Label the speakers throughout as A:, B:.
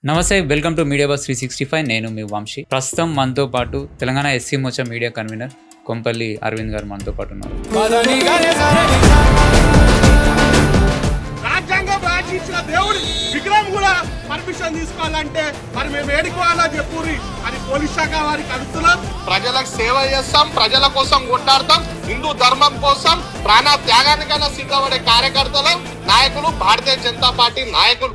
A: నమస్తే, welcome to media bus 365. నేను మీ వంశీ. ప్రస్తుతం మనతో పాటు Telangana SC Morcha media convener Kompalli Aravind గారు మనతో పాటు ఉన్నారు.
B: రాజ్యాంగం రాజించిన దేవుడి విగ్రహం కూడా పర్మిషన్ తీసుకోవాలంటే మరి మేము ఏడుకోవాలో చెప్పుర్రి అని పోలీస్ శాఖ వారికి అడుగుతున్నాం. ప్రజలకు సేవ చేస్తాం, ప్రజల కోసం కొట్లాడతాం, హిందూ ధర్మం కోసం ప్రాణ త్యాగానికైనా సిద్ధపడే కార్యకర్తలు, నాయకులు, భారతీయ జనతా పార్టీ నాయకులు.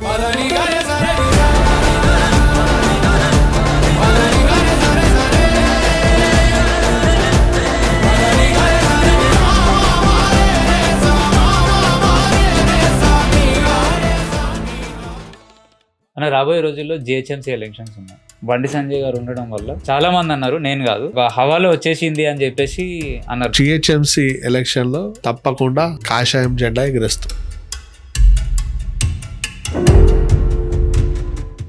A: అన్న, రాబోయే రోజుల్లో జిహెచ్ఎంసీ ఎలక్షన్స్ ఉన్నాయి. బండి సంజయ్ గారు ఉండడం వల్ల చాలా మంది అన్నారు, నేను కాదు, హవాలో వచ్చేసింది అని చెప్పేసి అన్నారు.
C: జిహెచ్ఎంసీ ఎలక్షన్ లో తప్పకుండా కాషాయం జెండా ఎగిరేస్తాం.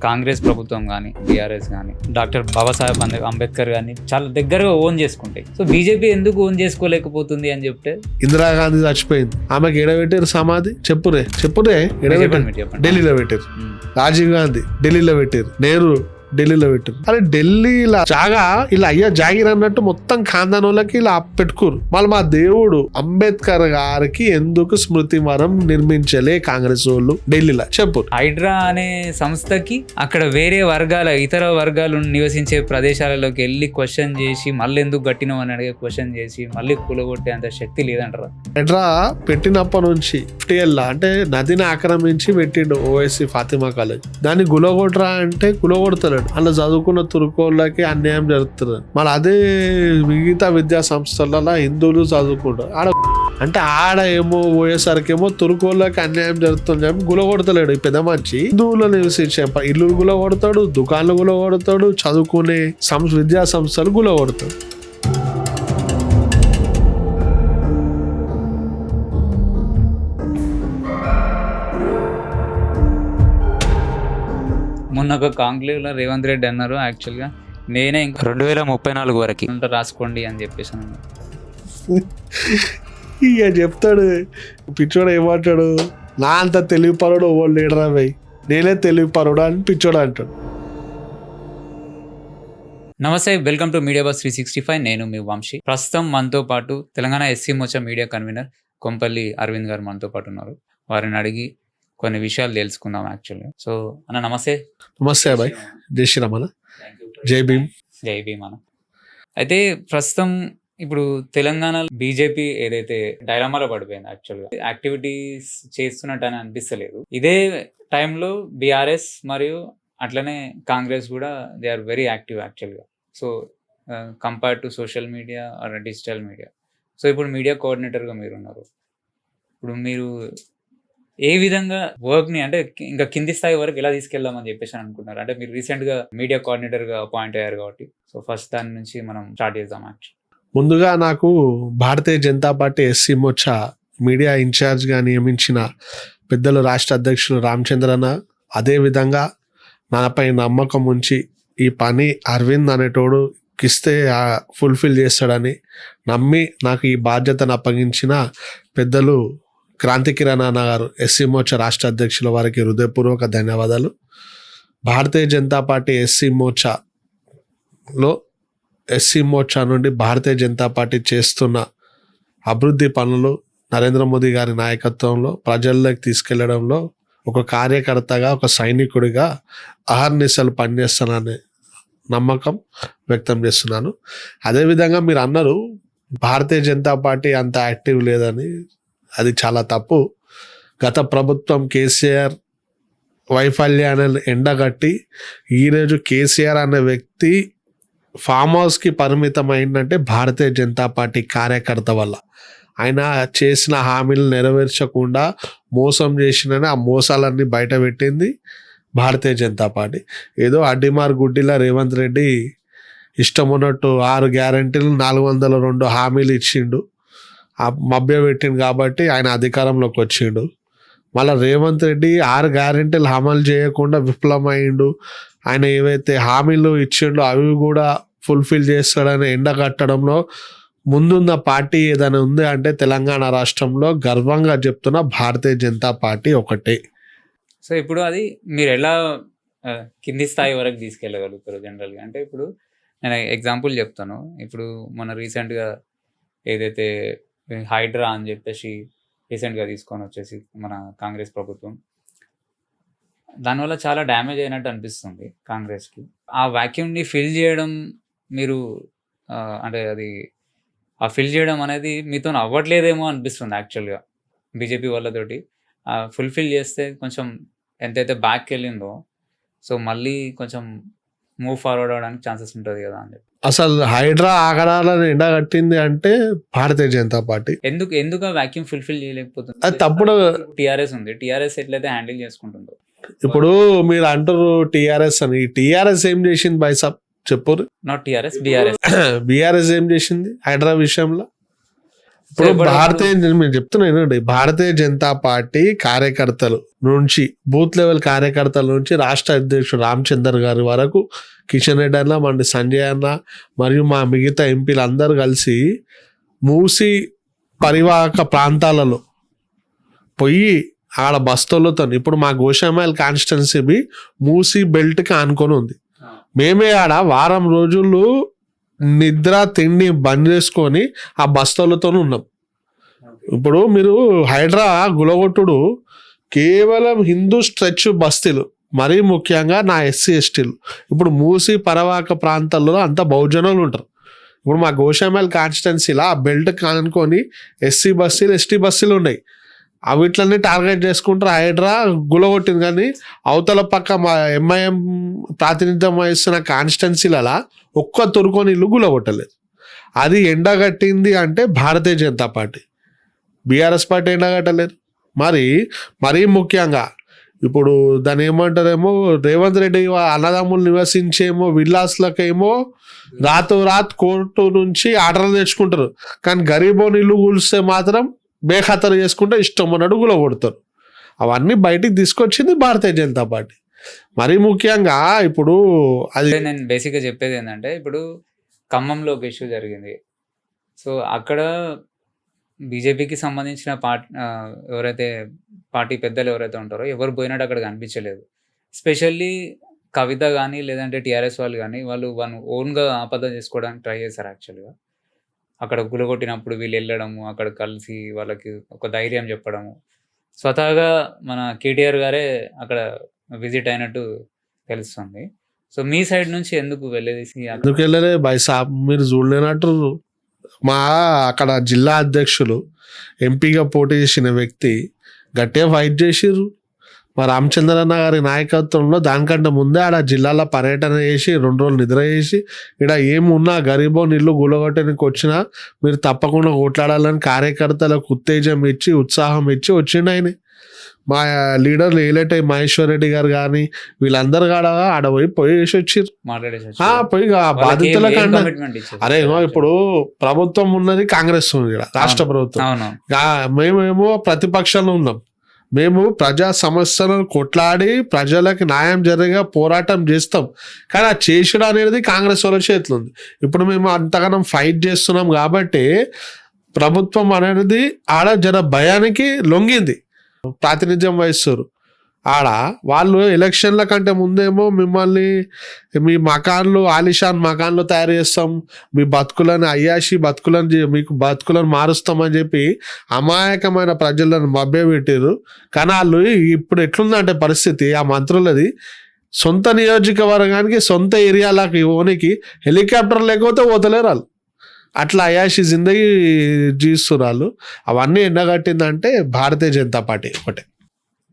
A: కాంగ్రెస్ ప్రభుత్వం కానీ, బీఆర్ఎస్ కానీ, డాక్టర్ బాబాసాహెబ్ అంబేద్కర్ కానీ చాలా దగ్గరగా ఓన్ చేసుకుంటాయి. సో బీజేపీ ఎందుకు ఓన్ చేసుకోలేకపోతుంది అని చెప్తే,
C: ఇందిరాగాంధీ చచ్చిపోయింది, ఆమెకి ఎడబెట్టారు సమాధి. చెప్పురే ఢిల్లీలో పెట్టారు. రాజీవ్ గాంధీ ఢిల్లీలో పెట్టారు. నెహ్రూ ఢిల్లీలో పెట్టారు. అరే ఢిల్లీలో జాగా ఇలా అయ్యా జాగిర్ అన్నట్టు మొత్తం ఖాందానోళ్ళకి ఇలా పెట్టుకోరు. మళ్ళీ మా దేవుడు అంబేద్కర్ గారికి ఎందుకు స్మృతి వనం నిర్మించలే కాంగ్రెస్ వాళ్ళు ఢిల్లీలో? చెప్పు.
A: హైడ్రా అనే సంస్థకి అక్కడ వేరే ఇతర వర్గాలు నివసించే ప్రదేశాలలోకి వెళ్ళి క్వశ్చన్ చేసి మళ్ళీ ఎందుకు కట్టినావు అని అడిగే క్వశ్చన్ చేసి మళ్ళీ కూలగొట్టే అంత శక్తి లేదంటారా?
C: హైడ్రా పెట్టినప్పటి నుంచి 50 ఏళ్ళ అంటే నదిని ఆక్రమించి పెట్టిండు ఓఎస్సీ ఫాతిమా కాలేజ్. దాన్ని గులగొట్టరా అంటే గులగొడతాడు. అలా చదువుకున్న తురుకోళ్ళకి అన్యాయం జరుగుతుంది. మళ్ళీ అదే మిగతా విద్యా సంస్థలలో హిందువులు చదువుకుంటారు. అంటే ఆడ ఏమో పోయేసరికేమో తురుకోళ్ళకి అన్యాయం జరుగుతుంది చెప్పి గులగొడతలేడు. ఈ పెద్ద మంచి హిందువులు నివసించే ఇల్లు గులగొడతాడు, దుకాణాలు గులగొడతాడు, చదువుకునే విద్యా సంస్థలు గులగొడతాడు.
A: మొన్న ఒక కాంక్లేవ్లో రేవంత్ రెడ్డి అన్నారు, యాక్చువల్గా నేనే ఇంకా 2034 వరకు రాసుకోండి అని చెప్పేసి అన్నారు.
C: ఇక చెప్తాడు పిచ్చోడు, ఏమంటాడు, నా అంత తెలివిపరుడు ఓళ్ళు లేడరా భయ్, నేనే తెలివిపరుడు అని పిచ్చోడు అంటాడు.
A: నమస్తే, వెల్కమ్ టు మీడియా బస్ 365. నేను మీ వంశీ. ప్రస్తుతం మనతో పాటు Telangana SC Morcha media convener Kompalli Aravind గారు మనతో పాటు ఉన్నారు. వారిని అడిగి కొన్ని విషయాలు తెలుసుకుందాం యాక్చువల్గా. సో అన్న నమస్తే.
C: నమస్తే అబ్బాయి. జై శ్రీరామ్ అన్న. జై భీమ్.
A: జై భీమ్ అన్న. అయితే ప్రస్తుతం ఇప్పుడు తెలంగాణ బీజేపీ ఏదైతే డైలమాలో పడిపోయింది, యాక్చువల్గా యాక్టివిటీస్ చేస్తున్నట్టు అని అనిపిస్తలేదు. ఇదే టైంలో బీఆర్ఎస్ మరియు అట్లనే కాంగ్రెస్ కూడా దే ఆర్ వెరీ యాక్టివ్ యాక్చువల్గా. So compare to social media or digital media. So ఇప్పుడు మీడియా కోఆర్డినేటర్గా మీరు ఉన్నారు. ఇప్పుడు మీరు ఏ విధంగా వర్క్ని అంటే ఇంకా కింది స్థాయి వరకు ఎలా తీసుకెళ్దామని చెప్పేసి అనుకుంటున్నారు? అంటే మీరు రీసెంట్గా మీడియా కోఆర్డినేటర్గా అపాయింట్ అయ్యారు కాబట్టి, సో ఫస్ట్ దాని నుంచి మనం స్టార్ట్ చేద్దాం. యాక్చువల్
C: ముందుగా నాకు భారతీయ జనతా పార్టీ ఎస్సీ మోర్చా మీడియా ఇన్ఛార్జ్గా నియమించిన పెద్దలు రాష్ట్ర అధ్యక్షులు రామచంద్రన్న, అదేవిధంగా నాపై నమ్మకం ఉంచి ఈ పని అరవింద్ అనేటోడు ఇస్తే ఫుల్ఫిల్ చేస్తాడని నమ్మి నాకు ఈ బాధ్యతను అప్పగించిన పెద్దలు క్రాంతి కిరణ్ అన్న గారు, ఎస్సీ మోర్చా రాష్ట్ర అధ్యక్షుల వారికి హృదయపూర్వక ధన్యవాదాలు. భారతీయ జనతా పార్టీ ఎస్సీ మోర్చా నుండి భారతీయ జనతా పార్టీ చేస్తున్న అభివృద్ధి పనులు నరేంద్ర మోదీ గారి నాయకత్వంలో ప్రజల్లోకి తీసుకెళ్లడంలో ఒక కార్యకర్తగా, ఒక సైనికుడిగా అహర్నిశలు పనిచేస్తాననే నమ్మకం వ్యక్తం చేస్తున్నాను. అదేవిధంగా మీరు అన్నారు భారతీయ జనతా పార్టీ అంత యాక్టివ్ లేదని. అది చాలా తప్పు. గత ప్రభుత్వం కేసీఆర్ వైఫల్యాన్ని ఎండగట్టి ఈరోజు కేసీఆర్ అనే వ్యక్తి ఫామ్ హౌస్కి పరిమితమైందంటే భారతీయ జనతా పార్టీ కార్యకర్త వల్ల. ఆయన చేసిన హామీలు నెరవేర్చకుండా మోసం చేసినని ఆ మోసాలన్నీ బయట పెట్టింది భారతీయ జనతా పార్టీ. ఏదో అడ్డిమార్ గుడ్డిలా రేవంత్ రెడ్డి ఇష్టం ఉన్నట్టు 6 గ్యారంటీలు 402 హామీలు ఇచ్చిండు, మభ్య పెట్టిండు కాబట్టి ఆయన అధికారంలోకి వచ్చిండు. మళ్ళీ రేవంత్ రెడ్డి 6 గ్యారెంటీలు అమలు చేయకుండా విఫలమైండు. ఆయన ఏవైతే హామీలు ఇచ్చిండో అవి కూడా ఫుల్ఫిల్ చేస్తాడని ఎండగట్టడంలో ముందున్న పార్టీ ఏదైనా ఉంది అంటే తెలంగాణ రాష్ట్రంలో గర్వంగా చెప్తున్న భారతీయ జనతా పార్టీ ఒకటే.
A: సో ఇప్పుడు అది మీరు ఎలా కింది స్థాయి వరకు తీసుకెళ్ళగలుగుతారు జనరల్‌గా. అంటే ఇప్పుడు నేను ఎగ్జాంపుల్ చెప్తాను. ఇప్పుడు మొన్న రీసెంట్‌గా ఏదైతే హైడ్రా అని చెప్పేసి రీసెంట్‌గా తీసుకొనొచ్చేసి మన కాంగ్రెస్ ప్రభుత్వం. దానివల్ల చాలా డ్యామేజ్ అయినట్టు అనిపిస్తుంది కాంగ్రెస్‌కి. ఆ వాక్యూమ్‌ని ఫిల్ చేయడం మీరు అంటే అది ఫిల్ చేయడం అనేది మీతోని అవ్వట్లేదేమో అనిపిస్తుంది యాక్చువల్‌గా. బీజేపీ వాళ్ళతోటి. ఫుల్‌ఫిల్ చేస్తే కొంచెం ఎంతైతే బ్యాక్‌కెళ్ళిందో, సో, మళ్ళీ కొంచెం మూవ్ ఫార్వర్డ్ అవ్వడానికి ఛాన్సెస్ ఉంటది గదా! అని చెప్పి.
C: అసలు హైడ్రా ఆగడాలను ఎండగట్టింది అంటే భారతీయ జనతా పార్టీ.
A: ఎందుకు ఆ వాక్యూమ్ ఫుల్‌ఫిల్ చేయలేకపోతుంది?
C: అది తప్పుడు.
A: టీఆర్ఎస్ ఉంది. టీఆర్ఎస్ ఎట్లయితే హ్యాండిల్ చేసుకుంటుందో.
C: ఇప్పుడు మీరు అంటారు టీఆర్ఎస్ అని. టీఆర్ఎస్ ఏం చేసింది బైసాబ్ చెప్పుర్రి?
A: Not TRS, BRS.
C: బీఆర్ఎస్ ఏం చేసింది హైడ్రా విషయంలో? ఇప్పుడు
A: ఇప్పుడు
C: నేను చెప్తున్నా వినండి. భారతీయ జనతా పార్టీ కార్యకర్తలు నుంచి, బూత్ లెవెల్ కార్యకర్తల నుంచి రాష్ట్ర అధ్యక్షుడు రామచందర్ గారి వరకు, కిషన్ రెడ్డి అన్న, మండి సంజయ్ అన్న మరియు మా మిగతా ఎంపీలు అందరూ కలిసి మూసి పరివాహక ప్రాంతాలలో పోయి ఆడ బస్తోళ్ళతో, ఇప్పుడు మా గోషామైల్ కాన్స్టిట్యున్సీ మూసి బెల్ట్కి ఆనుకొని ఉంది. మేమే ఆడ వారం రోజులు నిద్ర తిండి బంద్ చేసుకొని ఆ బస్తలతో ఉన్నాం. ఇప్పుడు మీరు హైడ్రా గులగొట్టుడు కేవలం హిందూ స్ట్రెచ్ బస్తీలు, మరీ ముఖ్యంగా నా ఎస్సీ ఎస్టీలు. ఇప్పుడు మూసి పరవాక ప్రాంతాల్లో అంతా బహుజనులు ఉంటారు. ఇప్పుడు మా గోషామైల్ కాన్స్టిట్యున్సీలో ఆ బెల్ట్ కానుకొని ఎస్సీ బస్తీలు, ఎస్టీ బస్తీలు ఉన్నాయి. అవిట్లన్నీ టార్గెట్ చేసుకుంటారు. హైడ్రా గులగొట్టింది. కానీ అవతల పక్క మా ఎంఐఎం ప్రాతినిధ్యం వహిస్తున్న కాన్స్టిట్యున్సీలలో ఒక్క తురుకొని ఇల్లు గులగొట్టలేదు. అది ఎండగట్టింది అంటే భారతీయ జనతా పార్టీ. బీఆర్ఎస్ పార్టీ ఎండగట్టలేదు. మరీ ముఖ్యంగా ఇప్పుడు దాన్ని ఏమంటారేమో, రేవంత్ రెడ్డి అన్నదమ్ములు నివసించేమో విల్లాస్లకేమో రాత్ కోర్టు నుంచి ఆర్డర్లు తెచ్చుకుంటారు. కానీ గరీబోని ఇల్లు కూలిస్తే మాత్రం బేఖతరు చేసుకుంటే ఇష్టం అన్నట్టు గులగొడతారు. అవన్నీ బయటికి తీసుకొచ్చింది భారతీయ జనతా పార్టీ. మరీ ముఖ్యంగా ఇప్పుడు అది
A: నేను బేసిక్గా చెప్పేది ఏంటంటే, ఇప్పుడు ఖమ్మంలో ఒక ఇష్యూ జరిగింది. సో, అక్కడ బీజేపీకి సంబంధించిన ఎవరైతే పార్టీ పెద్దలు ఎవరైతే ఉంటారో ఎవరు పోయినట్టు అక్కడ కనిపించలేదు. ఎస్పెషల్లీ కవిత కానీ, లేదంటే టీఆర్ఎస్ వాళ్ళు కానీ, వాళ్ళు ఓన్గా ఆపద చేసుకోవడానికి ట్రై చేశారు యాక్చువల్గా. అక్కడ గులగొట్టినప్పుడు వీళ్ళు వెళ్ళడము, అక్కడ కలిసి వాళ్ళకి ఒక ధైర్యం చెప్పడము. స్వతహాగా మన కేటీఆర్ గారే అక్కడ విజిట్ అయినట్టు తెలుస్తుంది. సో, మీ సైడ్ నుంచి ఎందుకు వెళ్ళేసి
C: ఎందుకు వెళ్ళలే బైసాబ్? మీరు చూడలేనట్టు మా అక్కడ జిల్లా అధ్యక్షులు ఎంపీగా పోటీ చేసిన వ్యక్తి గట్టిగా ఫైట్ చేసిర్రు. మా రామచంద్రన్న గారి నాయకత్వంలో దానికంటే ముందే ఆడ జిల్లాలో పర్యటన చేసి 2 రోజులు నిద్ర చేసి, ఇక్కడ ఏమున్నా గరీబో నీళ్ళు గులగొట్టడానికి వచ్చినా మీరు తప్పకుండా కొట్లాడాలని కార్యకర్తలకు ఉత్తేజం ఇచ్చి, ఉత్సాహం ఇచ్చి వచ్చిండు ఆయన. మా లీడర్లు ఏలేటే మహేశ్వర్ రెడ్డి గారు కానీ వీళ్ళందరూ కూడా ఆడ పోయి వేసి వచ్చిర్రు. పోయి బాధితుల కన్నా అరే ఇప్పుడు ప్రభుత్వం ఉన్నది కాంగ్రెస్ ఉంది, రాష్ట్ర ప్రభుత్వం. మేమేమో ప్రతిపక్షంలో ఉన్నాం. మేము ప్రజా సమస్యలను కొట్లాడి ప్రజలకు న్యాయం జరిగే పోరాటం చేస్తాం. కానీ ఆ చేసుడు అనేది కాంగ్రెస్ వాళ్ళ చేతిలో ఉంది. ఇప్పుడు మేము అంతగానం ఫైట్ చేస్తున్నాం కాబట్టి ప్రభుత్వం అనేది ఆడ జర భయానికి లొంగింది. ప్రాతినిధ్యం వహిస్తారు ఆడ. వాళ్ళు ఎలక్షన్ల కంటే ముందేమో మిమ్మల్ని మీ మకాన్లు ఆలిషాన్ మకాన్లు తయారు చేస్తాం, మీ బతుకులను అయ్యాషి మీకు బతుకులను మారుస్తామని చెప్పి అమాయకమైన ప్రజలను మభ్యపెట్టారు. కానీ వాళ్ళు ఇప్పుడు ఎట్లుందంటే పరిస్థితి, ఆ మంత్రులది సొంత నియోజకవర్గానికి సొంత ఏరియాలకు ఓనికి హెలికాప్టర్ లేకపోతే పోతలేరు వాళ్ళు. అట్లా అయాషి జిందగీ జీవిస్తున్నారు వాళ్ళు. అవన్నీ ఎండగట్టిందంటే భారతీయ జనతా పార్టీ ఒకటే.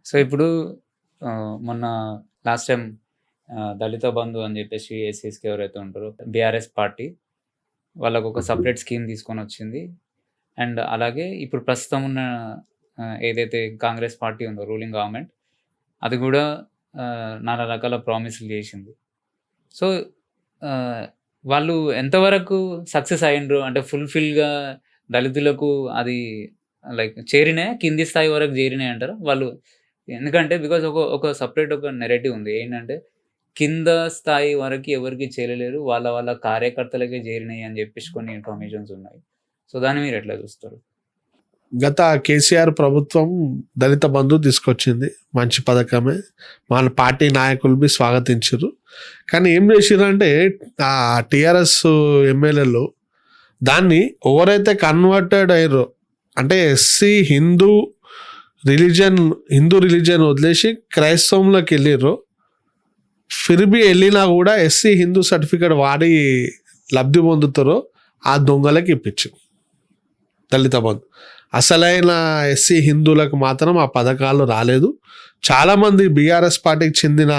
A: సో, ఇప్పుడు మొన్న లాస్ట్ టైం దళిత బంధు అని చెప్పేసి ఎస్సీస్కి ఎవరైతే ఉంటారో బీఆర్ఎస్ పార్టీ వాళ్ళకు ఒక సపరేట్ స్కీమ్ తీసుకొని వచ్చింది. అండ్ అలాగే ఇప్పుడు ప్రస్తుతం ఉన్న ఏదైతే కాంగ్రెస్ పార్టీ ఉందో రూలింగ్ గవర్నమెంట్, అది కూడా నానా రకాల ప్రామిసులు చేసింది. సో, వాళ్ళు ఎంతవరకు సక్సెస్ అయ్యిండ్రు అంటే ఫుల్ఫిల్గా దళితులకు అది లైక్ చేరినాయి, కింది స్థాయి వరకు చేరినాయి అంటారు వాళ్ళు? ఎందుకంటే బికాజ్ ఒక సపరేట్ ఒక నెరేటివ్ ఉంది ఏంటంటే కింద స్థాయి వరకు ఎవరికి చేరలేరు, వాళ్ళ కార్యకర్తలకే చేరినాయి అని చెప్పేసి కొన్ని ఇన్ఫర్మేషన్స్ ఉన్నాయి. సో, దాన్ని మీరు ఎట్లా చూస్తారు?
C: గత కేసీఆర్ ప్రభుత్వం దళిత బంధు తీసుకొచ్చింది, మంచి పథకమే, వాళ్ళ పార్టీ నాయకులు బి స్వాగతించారు. కానీ ఏం చేసిరంటే ఆ టిఆర్ఎస్ ఎమ్మెల్యేలు దాన్ని ఎవరైతే కన్వర్టెడ్ అయ్యారో అంటే ఎస్సీ హిందూ రిలీజన్ వదిలేసి క్రైస్తవంలోకి వెళ్ళిర్రో ఫిర్బి వెళ్ళినా కూడా ఎస్సీ హిందూ సర్టిఫికేట్ వాడి లబ్ధి పొందుతారో ఆ దొంగలకి ఇప్పించు దళిత బంధు. అసలైన ఎస్సీ హిందువులకు మాత్రం ఆ పథకాలు రాలేదు. చాలామంది బీఆర్ఎస్ పార్టీకి చెందిన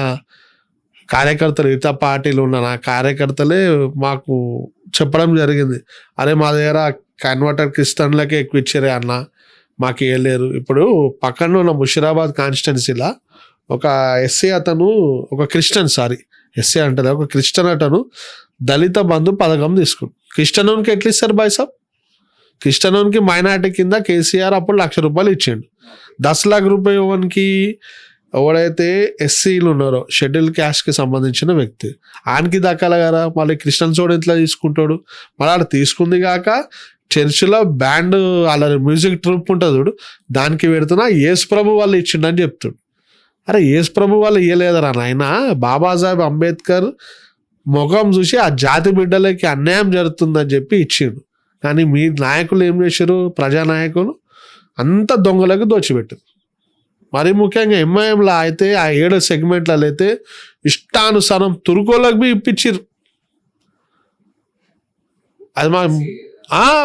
C: కార్యకర్తలు, ఇతర పార్టీలు ఉన్న నా కార్యకర్తలే మాకు చెప్పడం జరిగింది, అరే మా దగ్గర కన్వర్టర్ క్రిస్టియన్లకే ఎక్కువ ఇచ్చారే అన్న, మాకు వేయలేరు. ఇప్పుడు పక్కన ఉన్న ముషిరాబాద్ కాన్స్టిట్యున్సీలో ఒక ఎస్సీ అతను, ఒక క్రిస్టియన్ అతను దళిత బంధు పథకం తీసుకుంది. క్రిస్టియన్కి ఎట్లా ఇస్తారు బాయ్ సాబ్? క్రిస్టియన్కి మైనార్టీ కింద కేసీఆర్ అప్పుడు ₹1,00,000 ఇచ్చిండు. 10 లక్షల రూపాయలకి ఎవడైతే ఎస్సీలు ఉన్నారో షెడ్యూల్ క్యాస్ట్కి సంబంధించిన వ్యక్తి ఆయనకి దక్కాలి కదా. మళ్ళీ క్రిస్టియన్స్ కూడా ఎట్లా తీసుకుంటాడు? మళ్ళీ ఆడ తీసుకుంది కాక చర్చిలో బ్యాండ్ అలా మ్యూజిక్ ట్రూప్ ఉంటుంది చూడు, దానికి పెడుతున్నా యేసు ప్రభు వాళ్ళు ఇచ్చిండని చెప్తాడు. అరే యేసు ప్రభు వాళ్ళు ఇయ్యలేదరా నాయన, బాబాసాహెబ్ అంబేద్కర్ ముఖం చూసి ఆ జాతి బిడ్డలకి అన్యాయం జరుగుతుందని చెప్పి ఇచ్చిండు. కానీ మీ నాయకులు ఏం చేశారు? ప్రజానాయకులు అంత దొంగలకు దోచిపెట్టారు. మరి ముఖ్యంగా ఎంఐఎంలో అయితే ఆ 7 సెగ్మెంట్లలో అయితే ఇష్టానుసారం తురుకోళ్ళకి బి ఇప్పించారు. అది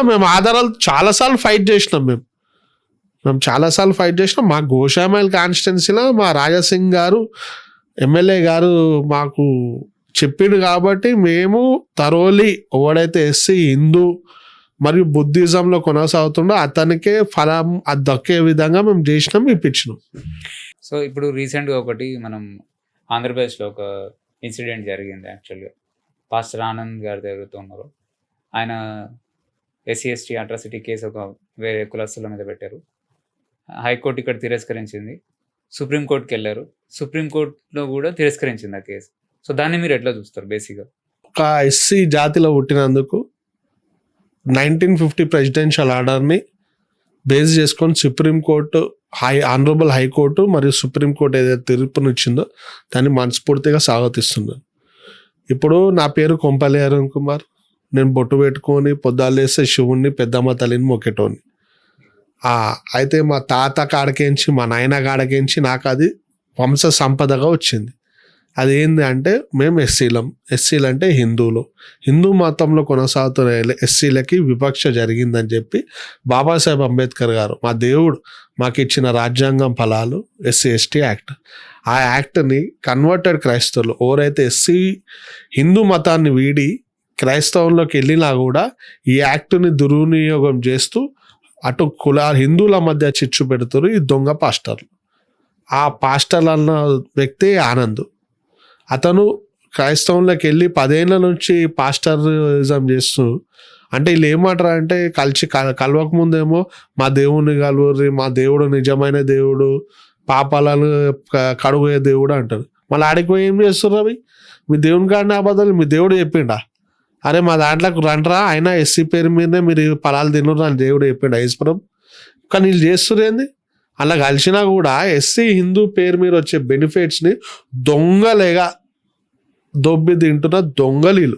C: మేము ఆధారాలు చాలాసార్లు ఫైట్ చేసినాం. మేము చాలాసార్లు ఫైట్ చేసినాం. మా గోషామైల్ కాన్స్టిట్యున్సీలో మా రాజాసింగ్ గారు ఎమ్మెల్యే గారు మాకు చెప్పిండు కాబట్టి మేము తరోలి ఎవడైతే ఎస్సీ హిందూ మరియు బుద్ధిజంలో కొనసాగుతుండో అతనికే ఫలం అది దక్కే విధంగా మేము చేసినాం, ఇప్పించినాం.
A: సో ఇప్పుడు రీసెంట్గా ఒకటి మనం ఆంధ్రప్రదేశ్లో ఒక ఇన్సిడెంట్ జరిగింది. యాక్చువల్గా పాస్టర్ ఆనంద్ గారు జరుగుతున్నారు. ఆయన SC/ST అట్రాసిటీ కేసు ఒక వేరే కులస్తుల మీద పెట్టారు. హైకోర్టు ఇక్కడ తిరస్కరించింది. సుప్రీంకోర్టుకి వెళ్ళారు. సుప్రీంకోర్టులో కూడా తిరస్కరించింది ఆ కేసు. సో దాన్ని మీరు ఎట్లా చూస్తారు? బేసిక్గా
C: ఒక ఎస్సీ జాతిలో పుట్టినందుకు 1950 ప్రెసిడెన్షియల్ ఆర్డర్ని బేస్ చేసుకొని సుప్రీంకోర్టు ఆనరబుల్ హైకోర్టు మరియు సుప్రీంకోర్టు ఏదైతే తీర్పునిచ్చిందో దాన్ని మనస్ఫూర్తిగా స్వాగతిస్తున్నాను. ఇప్పుడు నా పేరు కొంపల్లి అరుణ్ కుమార్. నేను బొట్టు పెట్టుకొని పొద్దాలేస్తే శివుణ్ణి పెద్దమ్మ తల్లిని మొక్కేటోని. అయితే మా తాత కాడకేంచి మా నాయన కాడకేంచి నాకు అది వంశ సంపదగా వచ్చింది. అది ఏంది అంటే మేము ఎస్సీలు అంటే హిందూ మతంలో కొనసాగుతున్న ఎస్సీలకి వివక్ష జరిగిందని చెప్పి బాబాసాహెబ్ అంబేద్కర్ గారు, మా దేవుడు మాకు ఇచ్చిన రాజ్యాంగం ఫలాలు SC/ST యాక్ట్, ఆ యాక్ట్ని కన్వర్టెడ్ క్రైస్తవులు ఎవరైతే హిందూ మతాన్ని వీడి క్రైస్తవంలోకి వెళ్ళినా కూడా ఈ యాక్ట్ని దుర్వినియోగం చేస్తూ అటు హిందువుల మధ్య చిచ్చు పెడుతారు ఈ దొంగ పాస్టర్లు. ఆ పాస్టర్లు అన్న వ్యక్తి ఆనంద్. అతను క్రైస్తవంలోకి వెళ్ళి 10 ఏళ్ళ నుంచి పాస్టరిజం చేస్తూ, అంటే వీళ్ళు ఏమంటారు అంటే కలవక ముందేమో మా దేవుడిని కలువుర్రి, మా దేవుడు నిజమైన దేవుడు, పాపాలను కడుగుయే దేవుడు అంటారు. మళ్ళీ ఆడికి పోయి ఏం చేస్తున్నారు? అవి మీ దేవుని కాడిని అబద్ధాలు మీ దేవుడు చెప్పిండా? అరే మా దాంట్లోకి రండ్రా, అయినా ఎస్సీ పేరు మీదనే మీరు పొలాలు తిన్నారు అని దేవుడు చెప్పిండా ఈశ్వరం? కానీ వీళ్ళు చేస్తురేంది? అలా కలిసినా కూడా ఎస్సీ హిందూ పేరు మీద వచ్చే బెనిఫిట్స్ని దొంగలేగా దొబ్బి తింటున్న దొంగలీలు.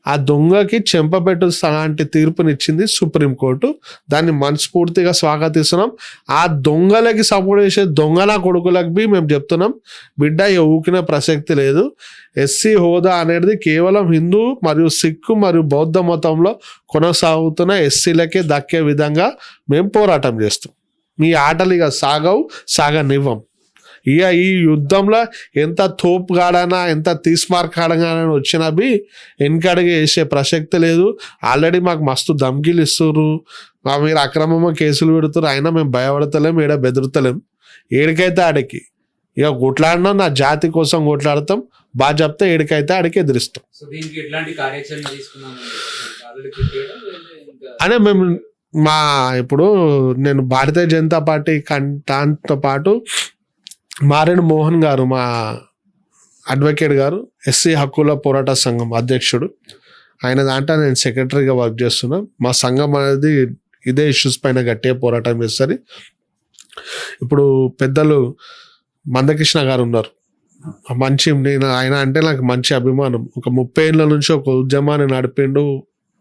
C: ఆ దొంగకి చెంపపెట్టు అలాంటి తీర్పునిచ్చింది సుప్రీంకోర్టు. దాన్ని మనస్ఫూర్తిగా స్వాగతిస్తున్నాం. ఆ దొంగలకి సపోర్ట్ చేసే దొంగల కొడుకులకు బి మేము చెప్తున్నాం, బిడ్డ ఊకిన ప్రసక్తి లేదు. ఎస్సీ హోదా అనేది కేవలం హిందూ మరియు సిక్కు మరియు బౌద్ధ మతంలో కొనసాగుతున్న ఎస్సీలకే దక్కే విధంగా మేము పోరాటం చేస్తాం. మీ ఆటలు ఇక సాగనివ్వం. ఇక ఈ యుద్ధంలో ఎంత తోపు కాడనా ఎంత తీస్మార్క్ కాడగానే వచ్చినా బి వెనకడిగి వేసే ప్రసక్తి లేదు. ఆల్రెడీ మాకు మస్తు ధమ్కీలు ఇస్తున్నారు, మీరు అక్రమంగా కేసులు పెడుతున్నారు, అయినా మేము భయపడతలేం, ఏడ బెదురుతలేం. ఏడికైతే ఆడికి ఇక కొట్లాడినా నా జాతి కోసం కొట్లాడతాం, బాగా చెప్తే ఏడికైతే ఆడికి ఎదిరిస్తాం. అనే మేము ఇప్పుడు నేను భారతీయ జనతా పార్టీ దాంతో పాటు మారేడు మోహన్ గారు మా అడ్వకేట్ గారు ఎస్సీ హక్కుల పోరాట సంఘం అధ్యక్షుడు, ఆయన దాంట్లో నేను సెక్రటరీగా వర్క్ చేస్తున్నా. మా సంఘం అనేది ఇదే ఇష్యూస్ పైన గట్టిగా పోరాటం చేస్తుంది. ఇప్పుడు పెద్దలు మందకృష్ణ గారు ఉన్నారు, మంచి నేను ఆయన అంటే నాకు మంచి అభిమానం. ఒక 30 ఏళ్ళ నుంచి ఒక ఉద్యమాన్ని నడిపిండు,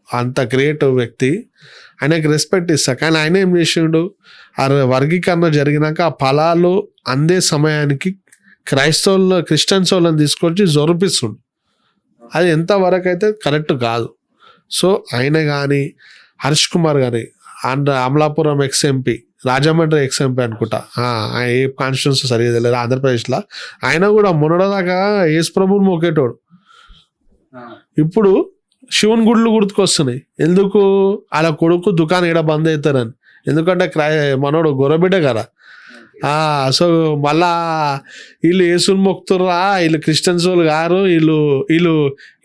C: అంత గ్రేట్ వ్యక్తి, ఆయనకి రెస్పెక్ట్ ఇస్తా. కానీ ఆయన ఏం చేసిండు, ఆ వర్గీకరణ జరిగినాక ఆ ఫలాలు అందే సమయానికి క్రిస్టియన్స్ వాళ్ళని తీసుకొచ్చి జొరిపిస్తుండు. అది ఎంతవరకు అయితే కరెక్ట్ కాదు. సో ఆయన కానీ హర్ష్ కుమార్ కానీ అమలాపురం ఎక్స్ఎంపీ, రాజమండ్రి ఎక్స్ఎంపీ అనుకుంటా, ఏ కాన్స్టిట్యూన్సీ సరిగా తెలియదు ఆంధ్రప్రదేశ్లో, ఆయన కూడా మొన్నటిదాకా యేసు ప్రభువుని మొక్కేటోడు. ఇప్పుడు శివుని గుళ్ళు గుర్తుకొస్తున్నాయి. ఎందుకు? అలా కొడుకు దుకాణం ఈడ బంద్ అవుతారని. ఎందుకంటే మనోడు గొర్రెబిడ్డ కదా. సో మళ్ళా వీళ్ళు యేసుని మొక్కుతుర్రా, వీళ్ళు క్రిస్టియన్స్ వాళ్ళు గారు, వీళ్ళు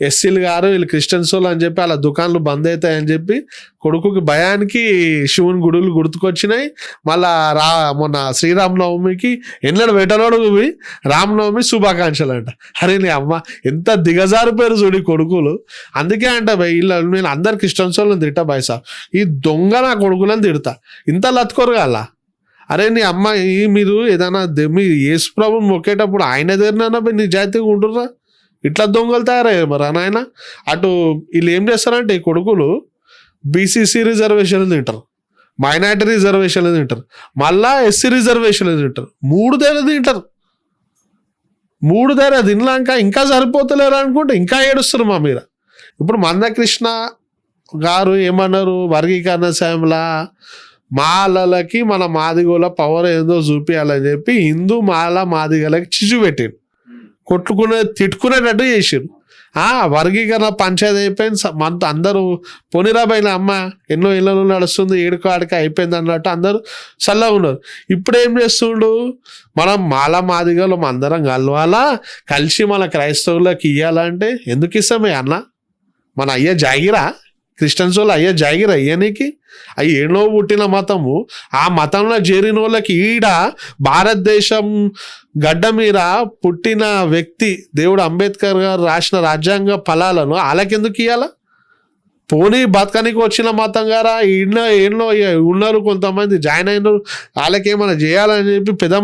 C: ఎస్సీలు గారు, వీళ్ళు క్రిస్టియన్స్ వాళ్ళు అని చెప్పి అలా దుకాణాలు బంద్ అవుతాయని చెప్పి కొడుకుకి భయానికి శివుని గుడులు గుర్తుకొచ్చినాయి. మళ్ళా మొన్న శ్రీరామనవమికి ఎన్నడు పెట్టలోడు రామనవమి శుభాకాంక్షలు అంట. అరే నీ అమ్మ ఎంత దిగజారిపోయారు చూడు కొడుకులు. అందుకే అంట వీళ్ళు నేను అందరు క్రిస్టియన్స్ వాళ్ళని తిట్టా బాయ్ సాబ్, ఈ దొంగ నా కొడుకులని తిడతా, ఇంత లత్తుకోరు కదా. అరే నీ అమ్మ మీరు ఏదైనా మీ యేసు ప్రభుని మొక్కేటప్పుడు ఆయన దగ్గరనైనా నిజాయితీగా ఉంటుర్రా, ఇట్లా దొంగలు తయారయ్యారు మరి నాయన. అటు వీళ్ళు ఏం చేస్తారంటే ఈ కొడుకులు బీసీసీ రిజర్వేషన్లు తింటారు, మైనార్టీ రిజర్వేషన్లు తింటారు, మళ్ళా ఎస్సీ రిజర్వేషన్లు తింటారు, 3 దగ్గర తింటారు. 3 దగ్గర తినలాక ఇంకా సరిపోతలేరు అనుకుంటే ఇంకా ఏడుస్తారు మా మీద. ఇప్పుడు మందకృష్ణ గారు ఏమన్నారు, వర్గీకరణ సమయంలో మాలలకి మన మాదిగోల పవర్ ఏందో చూపించాలని చెప్పి హిందూ మాల మాదిగలకి చిచ్చు పెట్టారు, తిట్టుకునేటట్టు చేసారు. వర్గీకరణ పంచాయతీ అయిపోయింది, అందరూ పొనిరాబైన అమ్మ ఎన్నో ఇళ్ళలో నడుస్తుంది, ఏడుకో ఆడికి అయిపోయింది అన్నట్టు అందరూ చల్లగా ఉన్నారు. ఇప్పుడు ఏం చేస్తుండు, మనం మాల మాదిగలు అందరం కలవాలా, కలిసి మన క్రైస్తవులకు ఇవ్వాలంటే ఎందుకు ఇస్తామే అన్న? మన అయ్య జాగిరా, క్రిస్టియన్స్ వాళ్ళు అయ్యా జాగిరా అయ్యానికి? అవి ఏడో పుట్టిన మతము, ఆ మతంలో చేరిన వాళ్ళకి ఈడ భారతదేశం గడ్డ మీద పుట్టిన వ్యక్తి దేవుడు అంబేద్కర్ గారు రాసిన రాజ్యాంగ ఫలాలను వాళ్ళకెందుకు ఇవ్వాలా? పోనీ బతకనికి వచ్చిన మతం గారా ఎన్నో ఉన్నారు, కొంతమంది జాయిన్ అయినారు, వాళ్ళకేమైనా చేయాలని చెప్పి పెద్ద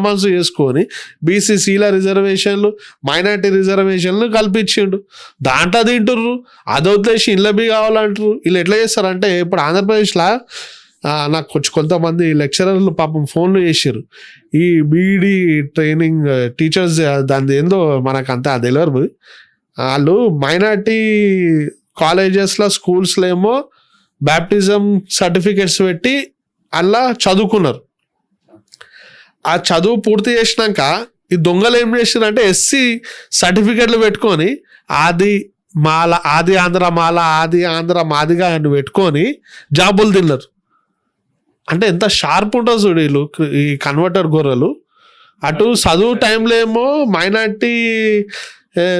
C: మనసు చేసుకొని బీసీసీల రిజర్వేషన్లు, మైనార్టీ రిజర్వేషన్లు కల్పించిండు. దాంట్లో తింటుర్రు, అది వదిలేసి ఇళ్ళ బి కావాలంటారు. వీళ్ళు ఎట్లా చేస్తారంటే ఇప్పుడు ఆంధ్రప్రదేశ్లో నాకు కొంతమంది లెక్చరర్లు పాపం ఫోన్లు చేసారు, ఈ బీఈడి ట్రైనింగ్ టీచర్స్ దాని ఏందో మనకు అంతా తెలియదు. వాళ్ళు మైనార్టీ కాలేజెస్లో స్కూల్స్లో ఏమో బ్యాప్టిజం సర్టిఫికెట్స్ పెట్టి అలా చదువుకున్నారు. ఆ చదువు పూర్తి చేసినాక ఈ దొంగలు ఏం చేశారంటే ఎస్సీ సర్టిఫికెట్లు పెట్టుకొని ఆది ఆంధ్ర మాల, ఆది ఆంధ్ర మాదిగా అని పెట్టుకొని జాబులు తిన్నారు. అంటే ఎంత షార్ప్ ఉంటుంది చూడు వీళ్ళు, ఈ కన్వర్టర్ గొర్రెలు. అటు చదువు టైంలో ఏమో మైనార్టీ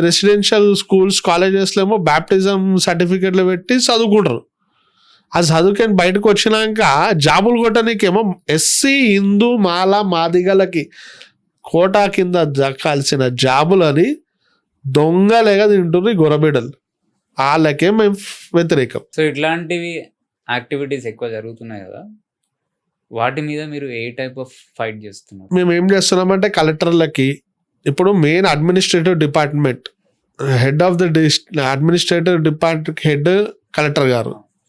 C: రెసిడెన్షియల్ స్కూల్స్ కాలేజెస్లో ఏమో బ్యాప్టిజం సర్టిఫికెట్లు పెట్టి చదువుకుంటారు. ఆ చదువుకొని బయటకు వచ్చినాక జాబులు కొట్టడానికేమో ఎస్సీ హిందూ మాల మాదిగలకి కోటా కింద దక్కాల్సిన జాబులని దొంగలేగా తింటున్నారు ఈ గొర్రెబిడ్డలు. వాళ్ళకే మేము వ్యతిరేకం.
A: సో ఇట్లాంటివి యాక్టివిటీస్ ఎక్కువ జరుగుతున్నాయి కదా, వాటి మీద మీరు ఏ టైప్ ఆఫ్ ఫైట్ చేస్తున్నారు?
C: మేము ఏం చేస్తున్నామంటే కలెక్టర్లకి, ఇప్పుడు main administrative department head of the administrative department head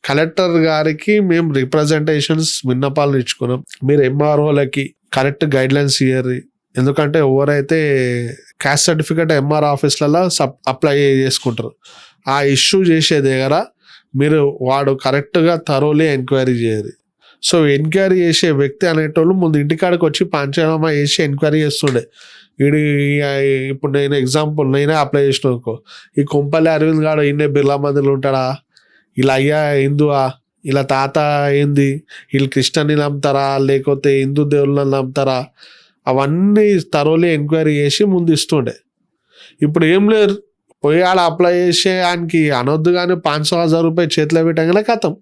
C: collector గారికి మేము రిప్రజెంటేషన్స్ విన్నపాలను ఇచ్చుకున్నాం. మీరు ఎంఆర్ఓలకి కరెక్ట్ గైడ్ లైన్స్ ఇయ్యరు. ఎందుకంటే ఎవరైతే క్యాస్ట్ సర్టిఫికేట్ ఎంఆర్ ఆఫీస్లలో అప్లై చేసుకుంటారు, ఆ ఇష్యూ చేసే దగ్గర మీరు వాడు కరెక్ట్గా థరోలీ ఎంక్వైరీ చేయరు. సో ఎంక్వైరీ చేసే వ్యక్తి అనేటోళ్ళు ముందు ఇంటికాడికి వచ్చి పంచనామా చేసి ఎంక్వైరీ చేస్తుండే. ఇప్పుడు నేను ఎగ్జాంపుల్ నేనే అప్లై చేసిన అనుకో, ఈ కొంపల్లి అరవింద్ గాడు ఇన్నే బిర్లా మందిలో ఉంటాడా, ఇలా అయ్యా హిందువా, ఇలా తాత ఏంది, వీళ్ళు కృష్ణని నమ్ముతారా లేకపోతే హిందూ దేవుళ్ళని నమ్ముతారా, అవన్నీ థరోలీ ఎంక్వైరీ చేసి ముందు ఇస్తుండే. ఇప్పుడు ఏం లేరు, పోయి ఆడ అప్లై చేసే ఆయనకి అనొద్దు కానీ 500,000 రూపాయలు చేతిలో పెట్టగానే కథం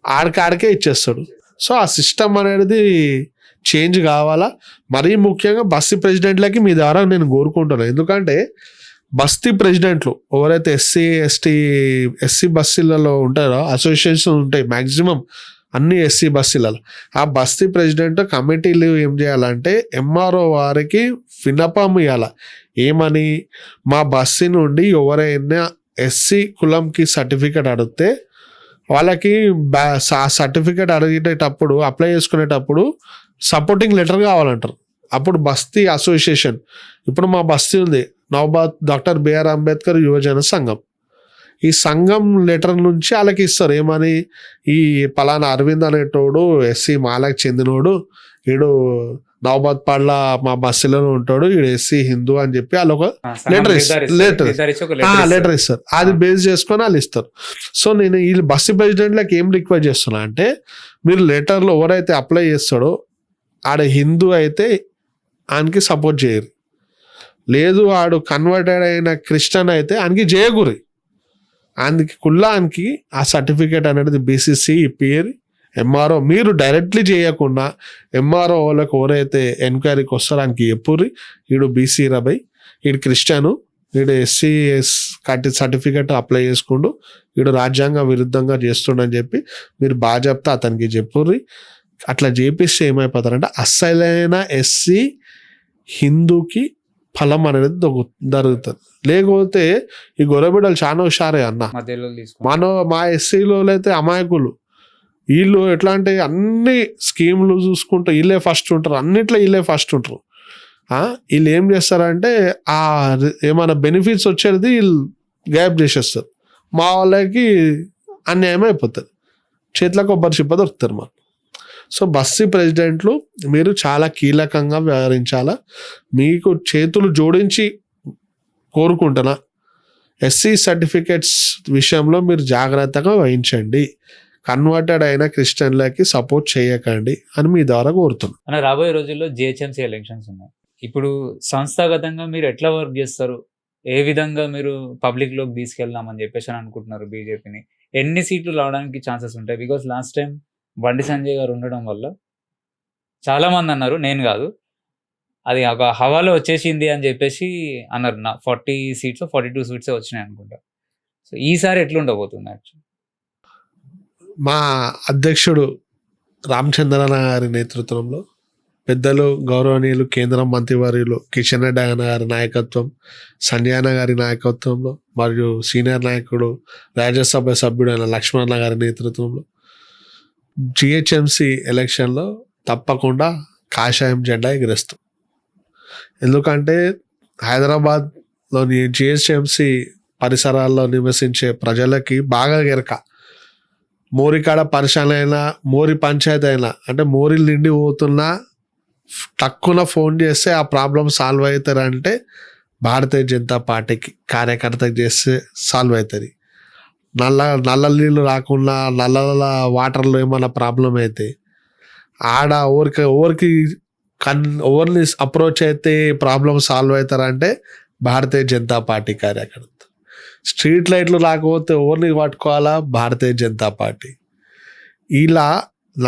C: ఆడికే ఇచ్చేస్తాడు. సో ఆ సిస్టమ్ అనేది చేంజ్ కావాలా. మరీ ముఖ్యంగా బస్సు ప్రెసిడెంట్లకి మీ ద్వారా నేను కోరుకుంటున్నాను. ఎందుకంటే బస్తీ ప్రెసిడెంట్లు ఎవరైతే ఎస్సీ బస్తీలలో ఉంటారో అసోసియేషన్ ఉంటాయి మ్యాక్సిమం అన్ని ఎస్సీ బస్తీలలో. ఆ బస్తీ ప్రెసిడెంట్ కమిటీలు ఏం చేయాలంటే ఎంఆర్ఓ వారికి విన్నపం ఇవ్వాలి. ఏమని, మా బస్తీ నుండి ఎవరైనా ఎస్సీ కులంకి సర్టిఫికేట్ అడిగితే వాళ్ళకి సర్టిఫికేట్ అడిగేటప్పుడు అప్లై చేసుకునేటప్పుడు సపోర్టింగ్ లెటర్ కావాలంటారు. అప్పుడు బస్తీ అసోసియేషన్, ఇప్పుడు మా బస్తీ ఉంది నౌబాద్ డాక్టర్ బిఆర్ అంబేద్కర్ యువజన సంఘం, ఈ సంఘం లెటర్ నుంచి వాళ్ళకి ఇస్తారు. ఏమని, ఈ పలానా అరవింద్ అనేటోడు ఎస్సీ మాలకు చెందినోడు, వీడు నౌబాద్ పాడ్ల మా బస్సులో ఉంటాడు, వీడు ఎస్సీ హిందూ అని చెప్పి వాళ్ళు ఒక లెటర్ ఇస్తారు. అది బేస్ చేసుకొని వాళ్ళు ఇస్తారు. సో నేను ఈ బస్సు ప్రెసిడెంట్లకు ఏం రిక్వెస్ట్ చేస్తున్నా అంటే, మీరు లెటర్లో ఎవరైతే అప్లై చేస్తాడో ఆడ హిందూ అయితే ఆయనకి సపోర్ట్ చేయరు, లేదు ఆడు కన్వర్టెడ్ అయిన క్రిస్టియన్ అయితే ఆయనకి చేయకూరి. అందుకే కుల్లానికి ఆ సర్టిఫికేట్ అనేది బీసీసీ ఇప్పియరు. ఎంఆర్ఓ మీరు డైరెక్ట్లీ చేయకుండా ఎంఆర్ఓ వాళ్ళకి ఎవరైతే ఎంక్వైరీకి వస్తారో ఆయనకి చెప్పుర్రి, వీడు బీసీ రబై, వీడు క్రిస్టియను, వీడు ఎస్సీ కట్టి సర్టిఫికేట్ అప్లై చేసుకుంటూ వీడు రాజ్యాంగ విరుద్ధంగా చేస్తుండని చెప్పి మీరు బాగా చెప్తే అతనికి చెప్పుర్రి. అట్లా చేపిస్తే ఏమైపోతారంటే అస్సలైన ఎస్సీ హిందూకి ఫలం అనేది జరుగుతుంది. లేకపోతే ఈ గొర్రెబిడ్డలు చాలా హుషారే అన్న. మా ఎస్సీలో అయితే అమాయకులు, వీళ్ళు ఎట్లా అంటే అన్ని స్కీములు చూసుకుంటూ వీళ్ళే ఫస్ట్ ఉంటారు, అన్నిట్లో వీళ్ళే ఫస్ట్ ఉంటారు. వీళ్ళు ఏం చేస్తారంటే ఆ ఏమైనా బెనిఫిట్స్ వచ్చేది వీళ్ళు గ్యాప్ చేసేస్తారు. మా వాళ్ళకి అన్యాయం అయిపోతుంది, చేతిలో కొబ్బరి చిప్ప దొరుకుతారు మనం. సో బస్సీ ప్రెసిడెంట్లు మీరు చాలా కీలకంగా వ్యవహరించాలా. మీకు చేతులు జోడించి కోరుకుంటున్నా, ఎస్సీ సర్టిఫికేట్స్ విషయంలో మీరు జాగ్రత్తగా వహించండి, కన్వర్టెడ్ అయిన క్రిస్టియన్లకి సపోర్ట్ చేయకండి అని మీ ద్వారా కోరుతున్నాను.
A: అన్న, రాబోయే రోజుల్లో జిహెచ్ఎంసీ ఎలక్షన్స్ ఉన్నాయి. ఇప్పుడు సంస్థాగతంగా మీరు ఎట్లా వర్క్ చేస్తారు, ఏ విధంగా మీరు పబ్లిక్లోకి తీసుకెళ్దామని చెప్పేసి అని అనుకుంటున్నారు బీజేపీని? ఎన్ని సీట్లు రావడానికి ఛాన్సెస్ ఉంటాయి? Because last time Bandi Sanjay గారు ఉండడం వల్ల చాలా మంది అన్నారు, నేను కాదు, అది ఒక హవాలో వచ్చేసింది అని చెప్పేసి అన్నారు. 40 సీట్స్ 42 సీట్స్ వచ్చినాయి అనుకుంటా. సో ఈసారి ఎట్లుండబోతుంది? యాక్చువల్లీ
C: మా అధ్యక్షుడు రామచంద్రన్న గారి నేతృత్వంలో పెద్దలు గౌరవనీయులు కేంద్ర మంత్రివర్యులు కిషన్ రెడ్డి గారి నాయకత్వం, సంజయన గారి నాయకత్వంలో మరియు సీనియర్ నాయకుడు రాజ్యసభ సభ్యుడైన లక్ష్మణ గారి నేతృత్వంలో జిహెచ్ఎంసీ ఎలక్షన్లో తప్పకుండా కాషాయం జెండా ఎగిరేస్తాం. ఎందుకంటే హైదరాబాద్లోని జిహెచ్ఎంసీ పరిసరాల్లో నివసించే ప్రజలకి బాగా గెరక, మోరికాడ పరిశాన అయినా మోరి పంచాయతీ అయినా అంటే మోరీలు నిండి పోతున్నా తక్కువ ఫోన్ చేస్తే ఆ ప్రాబ్లం సాల్వ్ అవుతారంటే భారతీయ జనతా పార్టీకి కార్యకర్తకు చేస్తే సాల్వ్ అవుతుంది. నల్ల నీళ్ళు రాకుండా నల్ల వాటర్లో ఏమైనా ప్రాబ్లం అయితే ఆడ ఎవరికి ఎవరిని అప్రోచ్ అయితే ప్రాబ్లం సాల్వ్ అవుతారంటే భారతీయ జనతా పార్టీ కార్యకర్త. స్ట్రీట్ లైట్లు రాకపోతే ఎవరిని పట్టుకోవాలా? భారతీయ జనతా పార్టీ. ఇలా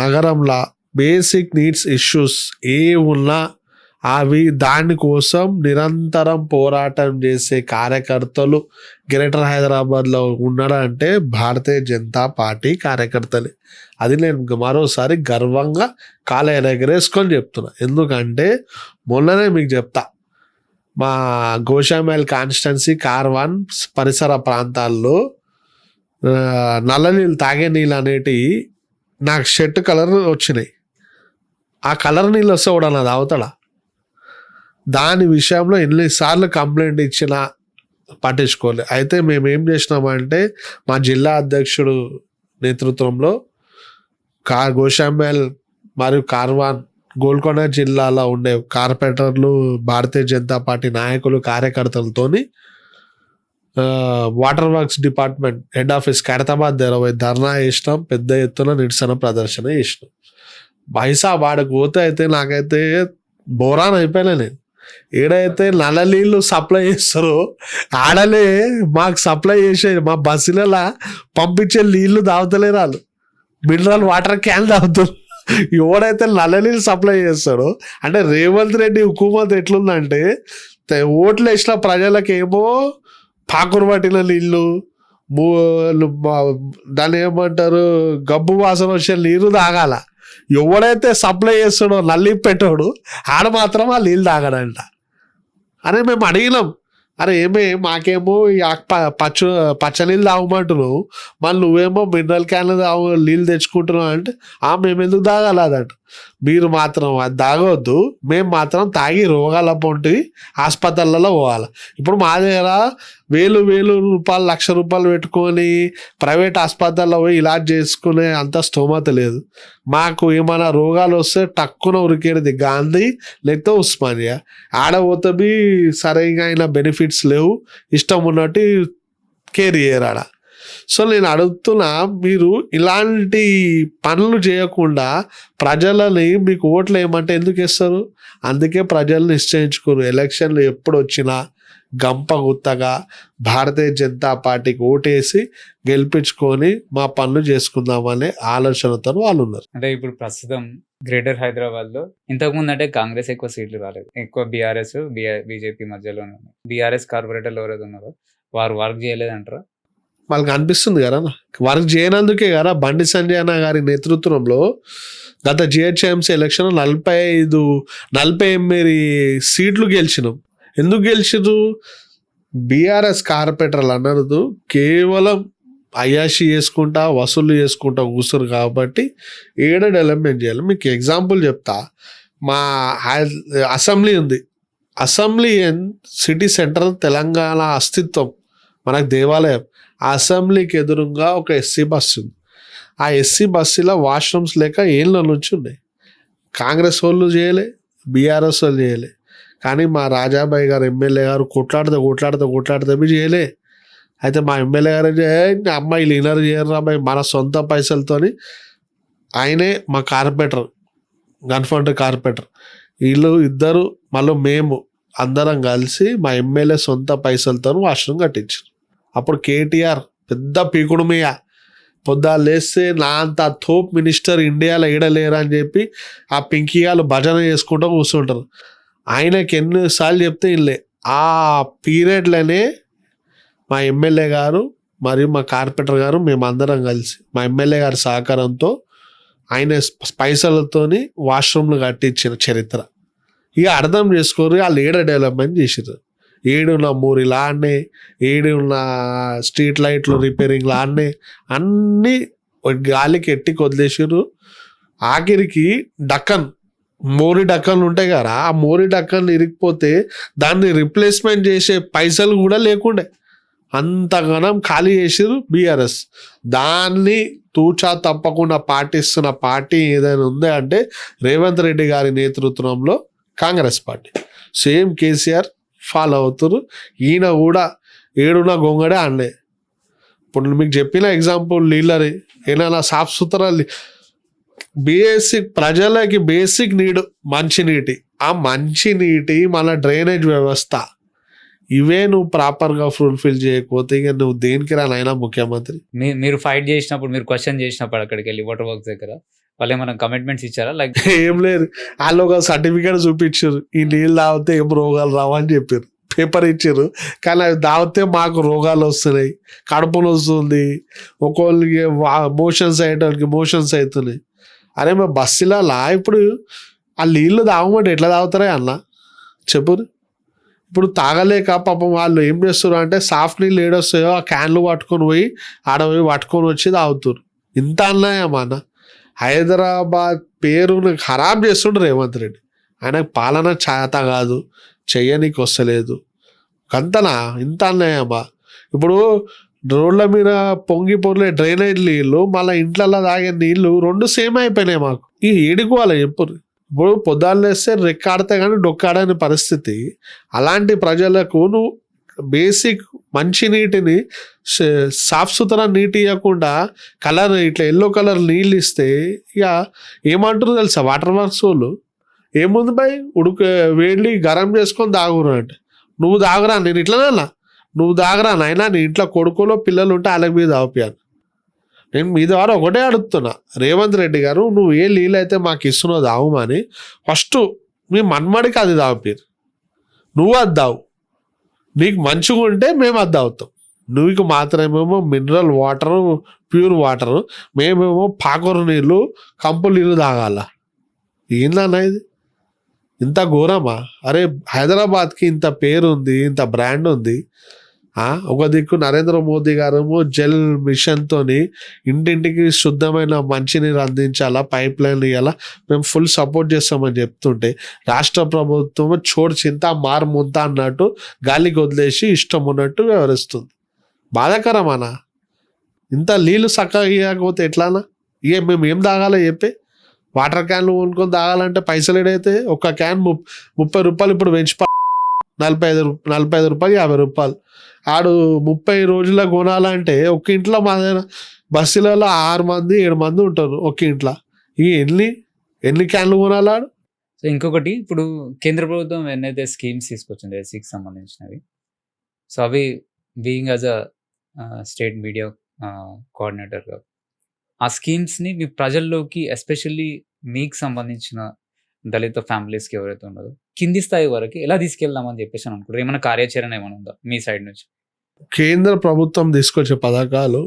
C: నగరంలో బేసిక్ నీడ్స్ ఇష్యూస్ ఏ ఉన్నా అవి దానికోసం నిరంతరం పోరాటం చేసే కార్యకర్తలు గ్రేటర్ హైదరాబాద్లో ఉన్నారంటే భారతీయ జనతా పార్టీ కార్యకర్తలే. అది నేను మరోసారి గర్వంగా ఎగరేసుకొని చెప్తున్నా. ఎందుకంటే మొన్ననే మీకు చెప్తా, మా గోషామైల్ కాన్స్టిట్యున్సీ కార్వాన్ పరిసర ప్రాంతాల్లో నల్ల నీళ్ళు తాగే నీళ్ళు అనేటివి నాకు షర్ట్ కలర్ వచ్చినాయి. ఆ కలర్ నీళ్ళు వస్తే కూడా నాది అవుతాడా? దాని విషయంలో ఎన్నిసార్లు కంప్లైంట్ ఇచ్చినా పట్టించుకోలేదు. అయితే మేము ఏం చేసినామంటే మా జిల్లా అధ్యక్షుడు నేతృత్వంలో గోషామైల్ మరియు కార్వాన్ గోల్కొండ జిల్లాలో ఉండే కార్పొరేటర్లు, భారతీయ జనతా పార్టీ నాయకులు, కార్యకర్తలతోని water works department head office Khairatabad దగ్గర ధర్నా చేసినాం, పెద్ద ఎత్తున నిరసన ప్రదర్శన చేసినాం. బైసా వాడికి పోతే అయితే నాకైతే బోరాన్ అయిపోయినా. నేను ఏడైతే నల్ల నీళ్ళు సప్లై చేస్తారో ఆడలే మాకు సప్లై చేసే మా బస్సులలో పంపించే నీళ్లు తాగుతలేరు, వాళ్ళు మినరల్ వాటర్ క్యాన్ తాగుతారు. ఎవడైతే నల్ల నీళ్ళు సప్లై చేస్తాడో అంటే రేవంత్ రెడ్డి హుకుమత్ ఎట్లుందంటే ఓట్లు వేసిన ప్రజలకేమో పాకురు పట్టిన నీళ్ళు దాన్ని ఏమంటారు గబ్బు వాసన వచ్చే నీరు తాగాల. ఎవడైతే సప్లై చేస్తాడో నల్లి పెట్టాడు ఆడ మాత్రం ఆ నీళ్ళు తాగడంట. అరే మేము అడిగినాం, అరే మాకేమో పచ్చ నీళ్ళు తాగమంటున్నావు, మళ్ళీ నువ్వేమో మినరల్ క్యాన్లు నీళ్ళు తెచ్చుకుంటున్నావు అంటే మేము ఎందుకు తాగాలి అదంట. మీరు మాత్రం అది తాగొద్దు, మేము మాత్రం తాగి రోగాల పొంటి హాస్పిటళ్ళలో పోవాలి. ఇప్పుడు మా దగ్గర వేలు రూపాయలు ₹1,00,000 పెట్టుకొని ప్రైవేట్ హాస్పిటల్లో పోయి ఇలాజ్ చేసుకునే అంత స్తోమత లేదు. మాకు ఏమైనా రోగాలు వస్తే టక్కున ఉరికేది గాంధీ లేకపోతే ఉస్మానియా. ఆడ పోతే సరిగా అయిన బెనిఫిట్స్ లేవు, ఇష్టం ఉన్నట్టు కేర్ చేయరు ఆడ. సో నేను అడుగుతున్నా, మీరు ఇలాంటి పనులు చేయకుండా ప్రజలని మీకు ఓట్లు వేయమంటే ఎందుకు వేస్తారు? అందుకే ప్రజలు నిశ్చయించుకోరు, ఎలక్షన్లు ఎప్పుడు వచ్చినా గంప గుత్తగా భారతీయ జనతా పార్టీకి ఓటేసి గెలిపించుకొని మా పనులు చేసుకుందామనే ఆలోచనతో వాళ్ళు ఉన్నారు.
A: అంటే ఇప్పుడు ప్రస్తుతం గ్రేటర్ హైదరాబాద్ లో ఇంతకుముందు అంటే కాంగ్రెస్ ఎక్కువ సీట్లు రాలేదు, ఎక్కువ బీఆర్ఎస్ బీజేపీ మధ్యలో బీఆర్ఎస్ కార్పొరేటర్లు ఎవరైతే ఉన్నారో వారు వర్క్ చేయలేదంటారా?
C: వాళ్ళకి అనిపిస్తుంది కదా, వర్క్ చేయనందుకే కదా బండి సంజయ్ అన్న గారి నేతృత్వంలో గత జిహెచ్ఎంసీ ఎలక్షన్ 48 సీట్లు గెలిచినాం. ఎందుకు గెలిచిరు? బీఆర్ఎస్ కార్పొరేటర్లు అన్నారు కేవలం అయాషి చేసుకుంటా వసూలు చేసుకుంటా కూర్చోరు కాబట్టి ఏడ డెవలప్మెంట్ చేయాలి. మీకు ఎగ్జాంపుల్ చెప్తా, మా అసెంబ్లీ ఉంది, అసెంబ్లీ సిటీ సెంటర్ తెలంగాణ అస్తిత్వం మనకు దేవాలయం. ఆ అసెంబ్లీకి ఎదురుగా ఒక ఎస్సీ బస్సు ఉంది. ఆ ఎస్సీ బస్సులో వాష్రూమ్స్ లేక ఏళ్ళ నుంచి ఉన్నాయి. కాంగ్రెస్ వాళ్ళు చేయలే, బీఆర్ఎస్ వాళ్ళు చేయలే, కానీ మా రాజాబాయి గారు ఎమ్మెల్యే గారు కొట్లాడితే చేయలే. అయితే మా ఎమ్మెల్యే గారు అమ్మాయిలు ఇన్నర్ చేయరు అమ్మాయి మన సొంత పైసలతోని, ఆయనే మా కార్పొరేటర్ గన్ఫండ్ కార్పొరేటర్, వీళ్ళు ఇద్దరు మళ్ళీ మేము అందరం కలిసి మా ఎమ్మెల్యే సొంత పైసలతో వాష్రూమ్ కట్టించారు. అప్పుడు కేటీఆర్ పెద్ద పీకుడుమయ్య, పొద్దున్న లేస్తే నా అంత తోప్ మినిస్టర్ ఇండియాలో ఈడలేరు అని చెప్పి ఆ పింకియాలు భజన చేసుకుంటూ కూర్చుంటారు. ఆయనకి ఎన్నిసార్లు చెప్తే ఇల్లే. ఆ పీరియడ్లోనే మా ఎమ్మెల్యే గారు మరియు మా కార్పొరేటర్ గారు మేమందరం కలిసి మా ఎమ్మెల్యే గారి సహకారంతో ఆయన పైసలతోని వాష్రూమ్లు కట్టించిన చరిత్ర. ఇక అర్థం చేసుకోరు వాళ్ళు ఏడ డెవలప్మెంట్ చేసారు. 7 మూరిలు ఆడనే, 7 స్ట్రీట్ లైట్లు రిపేరింగ్లు ఆడనే, అన్నీ గాలికి ఎట్టి వదిలేసారు. ఆఖరికి మోరీ డక్కన్లు ఉంటాయి కదా, ఆ మోరీ డక్కన్లు ఇరిగిపోతే దాన్ని రిప్లేస్మెంట్ చేసే పైసలు కూడా లేకుండే అంతగానం ఖాళీ చేసారు బీఆర్ఎస్. దాన్ని తూచా తప్పకుండా పాటిస్తున్న పార్టీ ఏదైనా ఉందా అంటే రేవంత్ రెడ్డి గారి నేతృత్వంలో Congress party. Same KCR follow అవుతారు. ఈయన కూడా 7 గొంగడే అండే. ఇప్పుడు మీకు చెప్పిన ఎగ్జాంపుల్ నీళ్ళని ఏమైనా సాఫ్ సుతరా ప్రజలకి బేసిక్ నీడ్ మంచినీటి, ఆ మంచినీటి మన డ్రైనేజ్ వ్యవస్థ ఇవే నువ్వు ప్రాపర్గా ఫుల్ఫిల్ చేయకపోతే ఇక నువ్వు దేనికి రానైనా ముఖ్యమంత్రి.
A: మీరు ఫైట్ చేసినప్పుడు, మీరు క్వశ్చన్ చేసినప్పుడు అక్కడికి వెళ్ళి వాటర్ వర్క్స్ దగ్గర వాళ్ళు ఏమైనా కమిట్మెంట్స్ ఇచ్చారా? లైక్
C: ఏం లేదు, వాళ్ళు ఒక సర్టిఫికేట్ చూపించారు, ఈ నీళ్ళు తాగితే ఏం రోగాలు రావని చెప్పారు, పేపర్ ఇచ్చారు. కానీ అవి తాగితే మాకు రోగాలు వస్తున్నాయి, కడుపులు వస్తుంది, ఒక్కొక్కరికి మోషన్స్ అవుతున్నాయి. అరే మా బస్సులలో ఇప్పుడు ఆ నీళ్ళు తాగమంటే ఎట్లా తాగుతారా అన్న చెప్పురు. ఇప్పుడు తాగలేక పాపం వాళ్ళు ఏం చేస్తారు అంటే సాఫ్ట్ నీళ్ళు ఏడొస్తాయో ఆ క్యాన్లు పట్టుకొని పోయి ఆడపోయి పట్టుకొని వచ్చి తాగుతారు. ఇంత అన్నాయమ్మా అన్న. హైదరాబాద్ పేరును ఖరాబ్ చేస్తుండ్రు రేవంత్ రెడ్డి. ఆయనకు పాలన చేత కాదు, చెయ్యనీకి వస్తలేదు. అంతనా ఇంత అన్నాయమ్మా. ఇప్పుడు రోడ్ల మీద పొంగిపోలే డ్రైనేజ్ నీళ్ళు మళ్ళీ ఇంట్లలో తాగే నీళ్ళు 2 సేమ్ అయిపోయినాయి మాకు. ఈ ఏడుకోవాలి ఎప్పుడు. ఇప్పుడు పొద్దున్న వేస్తే రెక్కాడితే కానీ డొక్కాడని పరిస్థితి. అలాంటి ప్రజలకు నువ్వు బేసిక్ మంచి నీటిని సాఫ్ సుతరా నీటి ఇవ్వకుండా కలర్ ఇట్లా ఎల్లో కలర్ నీళ్ళు ఇస్తే ఇక ఏమంటారు తెలుసా వాటర్ వర్క్స్ వాళ్ళు, ఏముంది బాయ్ వేడి గరం చేసుకొని తాగురు అంటే, నువ్వు తాగురా, నేను ఇట్లనన్నా నువ్వు తాగరా నాయనా, నీ ఇంట్లో కొడుకులో పిల్లలు ఉంటే వాళ్ళకి మీద తాగిపోయాను. నేను మీ ద్వారా ఒకటే అడుగుతున్నా, రేవంత్ రెడ్డి గారు నువ్వు ఏ నీళ్ళు అయితే మాకు ఇస్తున్నావు తాగుమని ఫస్ట్ మీ మన్మడికి అది తాగిపోయారు. నువ్వు అద్దావు, నీకు మంచిగా ఉంటే మేము అద్దవుతాం. నువ్వుకి మాత్రమేమో మినరల్ వాటరు, ప్యూర్ వాటరు, మేమేమో పాకూరు నీళ్ళు, కంపు నీళ్ళు తాగాల. ఏందన్నా ఇది? ఇంత ఘోరమా? అరే హైదరాబాద్కి ఇంత పేరు ఉంది, ఇంత బ్రాండ్ ఉంది. ఒక దిక్కు నరేంద్ర మోదీ గారు జల్ మిషన్తోని ఇంటింటికి శుద్ధమైన మంచినీరు అందించాలా, పైప్ లైన్ ఇవ్వాలా, మేము ఫుల్ సపోర్ట్ చేస్తామని చెప్తుంటే రాష్ట్ర ప్రభుత్వం చోటు చింత మారు ముంత అన్నట్టు గాలికి వదిలేసి ఇష్టం ఉన్నట్టు వ్యవహరిస్తుంది. బాధాకరమానా? ఇంత నీళ్ళు చక్కగా ఇవ్వకపోతే ఎట్లానా? మేము ఏం తాగాలో చెప్పే? వాటర్ క్యాన్లు కొనుక్కొని తాగాలంటే పైసలు ఏడైతే ఒక క్యాన్ 30 రూపాయలు ఇప్పుడు పెంచి 45 రూపాయలు 50 రూపాయలు. ఆడు 30 రోజుల కొనాలంటే ఒక ఇంట్లో మా బస్సులలో 6 మంది 7 మంది ఉంటారు ఒక ఇంట్లో. ఎన్ని క్యాన్లు కొనాలాడు?
A: సో ఇంకొకటి, ఇప్పుడు కేంద్ర ప్రభుత్వం ఎన్నైతే స్కీమ్స్ తీసుకొచ్చింది ఎస్సీకి సంబంధించినవి, సో అవి being as a state media కోఆర్డినేటర్గా ఆ స్కీమ్స్ని మీ ప్రజల్లోకి, ఎస్పెషల్లీ మీకు సంబంధించిన దళిత ఫ్యామిలీస్కి ఎవరైతే ఉన్నదో కింది స్థాయి వరకు ఎలా తీసుకెళ్దామని చెప్పేసి అనుకుంటారు? ఏమైనా కార్యాచరణ ఏమైనా ఉందా మీ సైడ్ నుంచి?
C: కేంద్ర ప్రభుత్వం తీసుకొచ్చే పథకాలు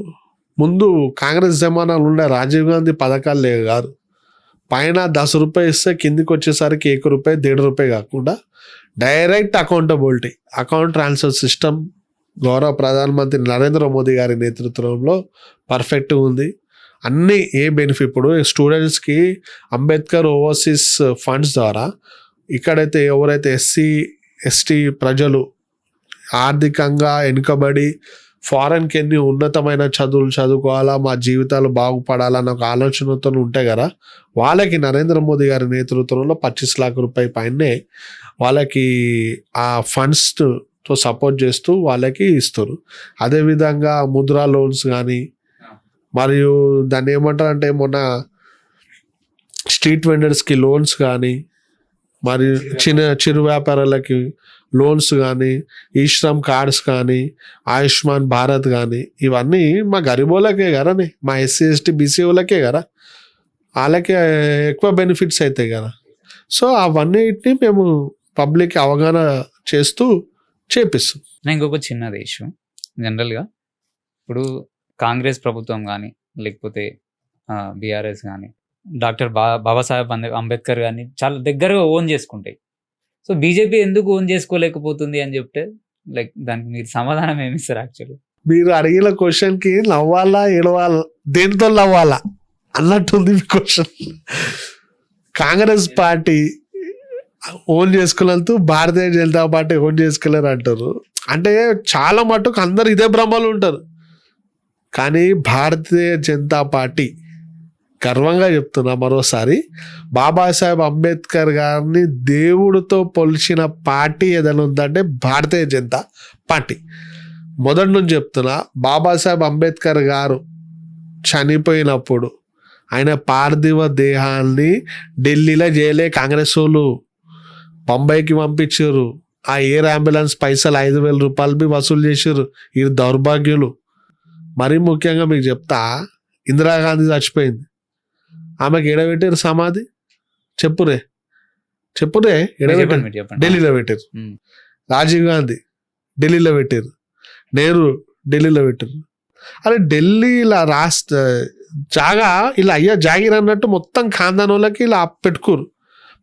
C: ముందు కాంగ్రెస్ జమానాలు ఉండే రాజీవ్ గాంధీ పథకాలు లేవు కాదు. పైన 10 రూపాయలు ఇస్తే కిందికి వచ్చేసరికి 1 రూపాయి 1.5 రూపాయి కాకుండా direct accountability, account transfer system గౌరవ ప్రధానమంత్రి నరేంద్ర మోదీ గారి నేతృత్వంలో పర్ఫెక్ట్గా ఉంది. అన్నీ ఏ బెనిఫిట్, ఇప్పుడు స్టూడెంట్స్కి అంబేద్కర్ ఓవర్సీస్ ఫండ్స్ ద్వారా ఇక్కడైతే ఎవరైతే ఎస్సీ ఎస్టీ ప్రజలు ఆర్థికంగా వెనుకబడి ఫారెన్కి ఎన్ని ఉన్నతమైన చదువులు చదువుకోవాలా, మా జీవితాలు బాగుపడాలన్న ఒక ఆలోచనతో ఉంటాయి కదా, వాళ్ళకి నరేంద్ర మోదీ గారి నేతృత్వంలో 25 లక్షల రూపాయల పైనే వాళ్ళకి ఆ ఫండ్స్తో సపోర్ట్ చేస్తూ వాళ్ళకి ఇస్తారు. అదేవిధంగా ముద్రా లోన్స్ కానీ, మరియు దాన్ని ఏమంటారంటే మొన్న స్ట్రీట్ వెండర్స్కి లోన్స్ కానీ, మరియు చిరు వ్యాపారాలకి లోన్స్ కానీ, ఈ శ్రమ్ కార్డ్స్ కానీ, ఆయుష్మాన్ భారత్ కానీ, ఇవన్నీ మా గరీబోళ్ళకే కదనే, మా ఎస్సీ ఎస్టీ బీసీ వాళ్ళకే కదా, వాళ్ళకే ఎక్కువ బెనిఫిట్స్ అవుతాయి కదా. సో అవన్నిటిని మేము పబ్లిక్ అవగాహన చేస్తూ చేపిస్తాం.
A: ఇంకొక చిన్నది ఇష్యూ, జనరల్గా ఇప్పుడు కాంగ్రెస్ ప్రభుత్వం కానీ లేకపోతే బీఆర్ఎస్ కానీ డాక్టర్ బాబాసాహెబ్ అంబేద్కర్ కానీ చాలా దగ్గరగా ఓన్ చేసుకుంటాయి. సో బీజేపీ ఎందుకు ఓన్ చేసుకోలేకపోతుంది అని చెప్తే లైక్ దానికి మీరు సమాధానం ఏమిస్తారు? యాక్చువల్లీ
C: మీరు అడిగిన క్వశ్చన్కి నవ్వాలా ఏడవాలా, దేనితో నవ్వాలా అన్నట్టుంది మీ క్వశ్చన్. కాంగ్రెస్ పార్టీ ఓన్ చేసుకోలేదు, భారతీయ జనతా పార్టీ ఓన్ చేసుకోలేరు అంటారు. అంటే చాలా మటుకు అందరు ఇదే భ్రమలు ఉంటారు. కానీ భారతీయ జనతా పార్టీ, గర్వంగా చెప్తున్నా మరోసారి, బాబాసాహెబ్ అంబేద్కర్ గారిని దేవుడితో పోల్చిన పార్టీ ఏదైనా ఉందంటే భారతీయ జనతా పార్టీ. మొదటి నుంచి చెప్తున్నా, బాబాసాహెబ్ అంబేద్కర్ గారు చనిపోయినప్పుడు ఆయన పార్థివ దేహాన్ని ఢిల్లీలో చేయలే కాంగ్రెస్ వాళ్ళు, బొంబాయికి పంపించారు. ఆ ఎయిర్ అంబులెన్స్ పైసలు 5,000 రూపాయలు వసూలు చేశారు. ఇది దౌర్భాగ్యులు. మరీ ముఖ్యంగా మీకు చెప్తా, ఇందిరాగాంధీ చచ్చిపోయింది, ఆమెకి ఎడబెట్టారు సమాధి? చెప్పురే ఎడబెట్టారు? ఢిల్లీలో పెట్టారు. రాజీవ్ గాంధీ ఢిల్లీలో పెట్టారు, నెహ్రూ ఢిల్లీలో పెట్టారు. అరే ఢిల్లీలో రాష్ట్ర జాగా ఇలా అయ్యా జాగిర్ అన్నట్టు మొత్తం ఖాందానులకి ఇలా పెట్టుకోరు.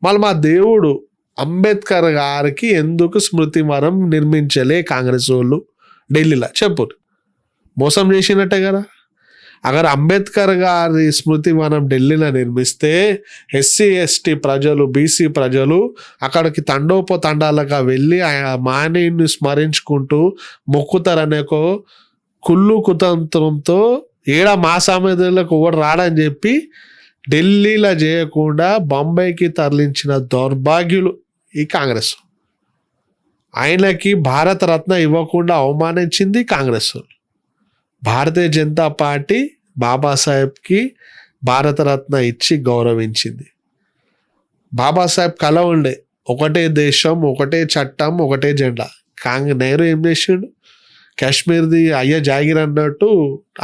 C: మళ్ళీ మా దేవుడు అంబేద్కర్ గారికి ఎందుకు స్మృతి వనం నిర్మించలే కాంగ్రెస్ వాళ్ళు ఢిల్లీలో? చెప్పురు. మోసం చేసినట్టే కదా. అగర్ అంబేద్కర్ గారి స్మృతి వనం ఢిల్లీలో నిర్మిస్తే ఎస్సీ ఎస్టీ ప్రజలు బీసీ ప్రజలు అక్కడికి తండోపతండాలుగా వెళ్ళి ఆ మానవుని స్మరించుకుంటూ మొక్కుతారనే కుళ్ళు కుతంత్రంతో మా సామెతలకు ఒకటి రాడని చెప్పి ఢిల్లీలో చేయకుండా బొంబాయికి తరలించిన దౌర్భాగ్యులు ఈ కాంగ్రెస్. ఆయనకి భారతరత్న ఇవ్వకుండా అవమానించింది కాంగ్రెస్. భారతీయ జనతా పార్టీ బాబాసాహెబ్కి భారతరత్న ఇచ్చి గౌరవించింది. బాబాసాహెబ్ కల ఉండే ఒకటే దేశం, ఒకటే చట్టం, ఒకటే జెండా. నెహ్రూ ఏం చేసిండు? కాశ్మీర్ది అయ్యా జాగిర్ అన్నట్టు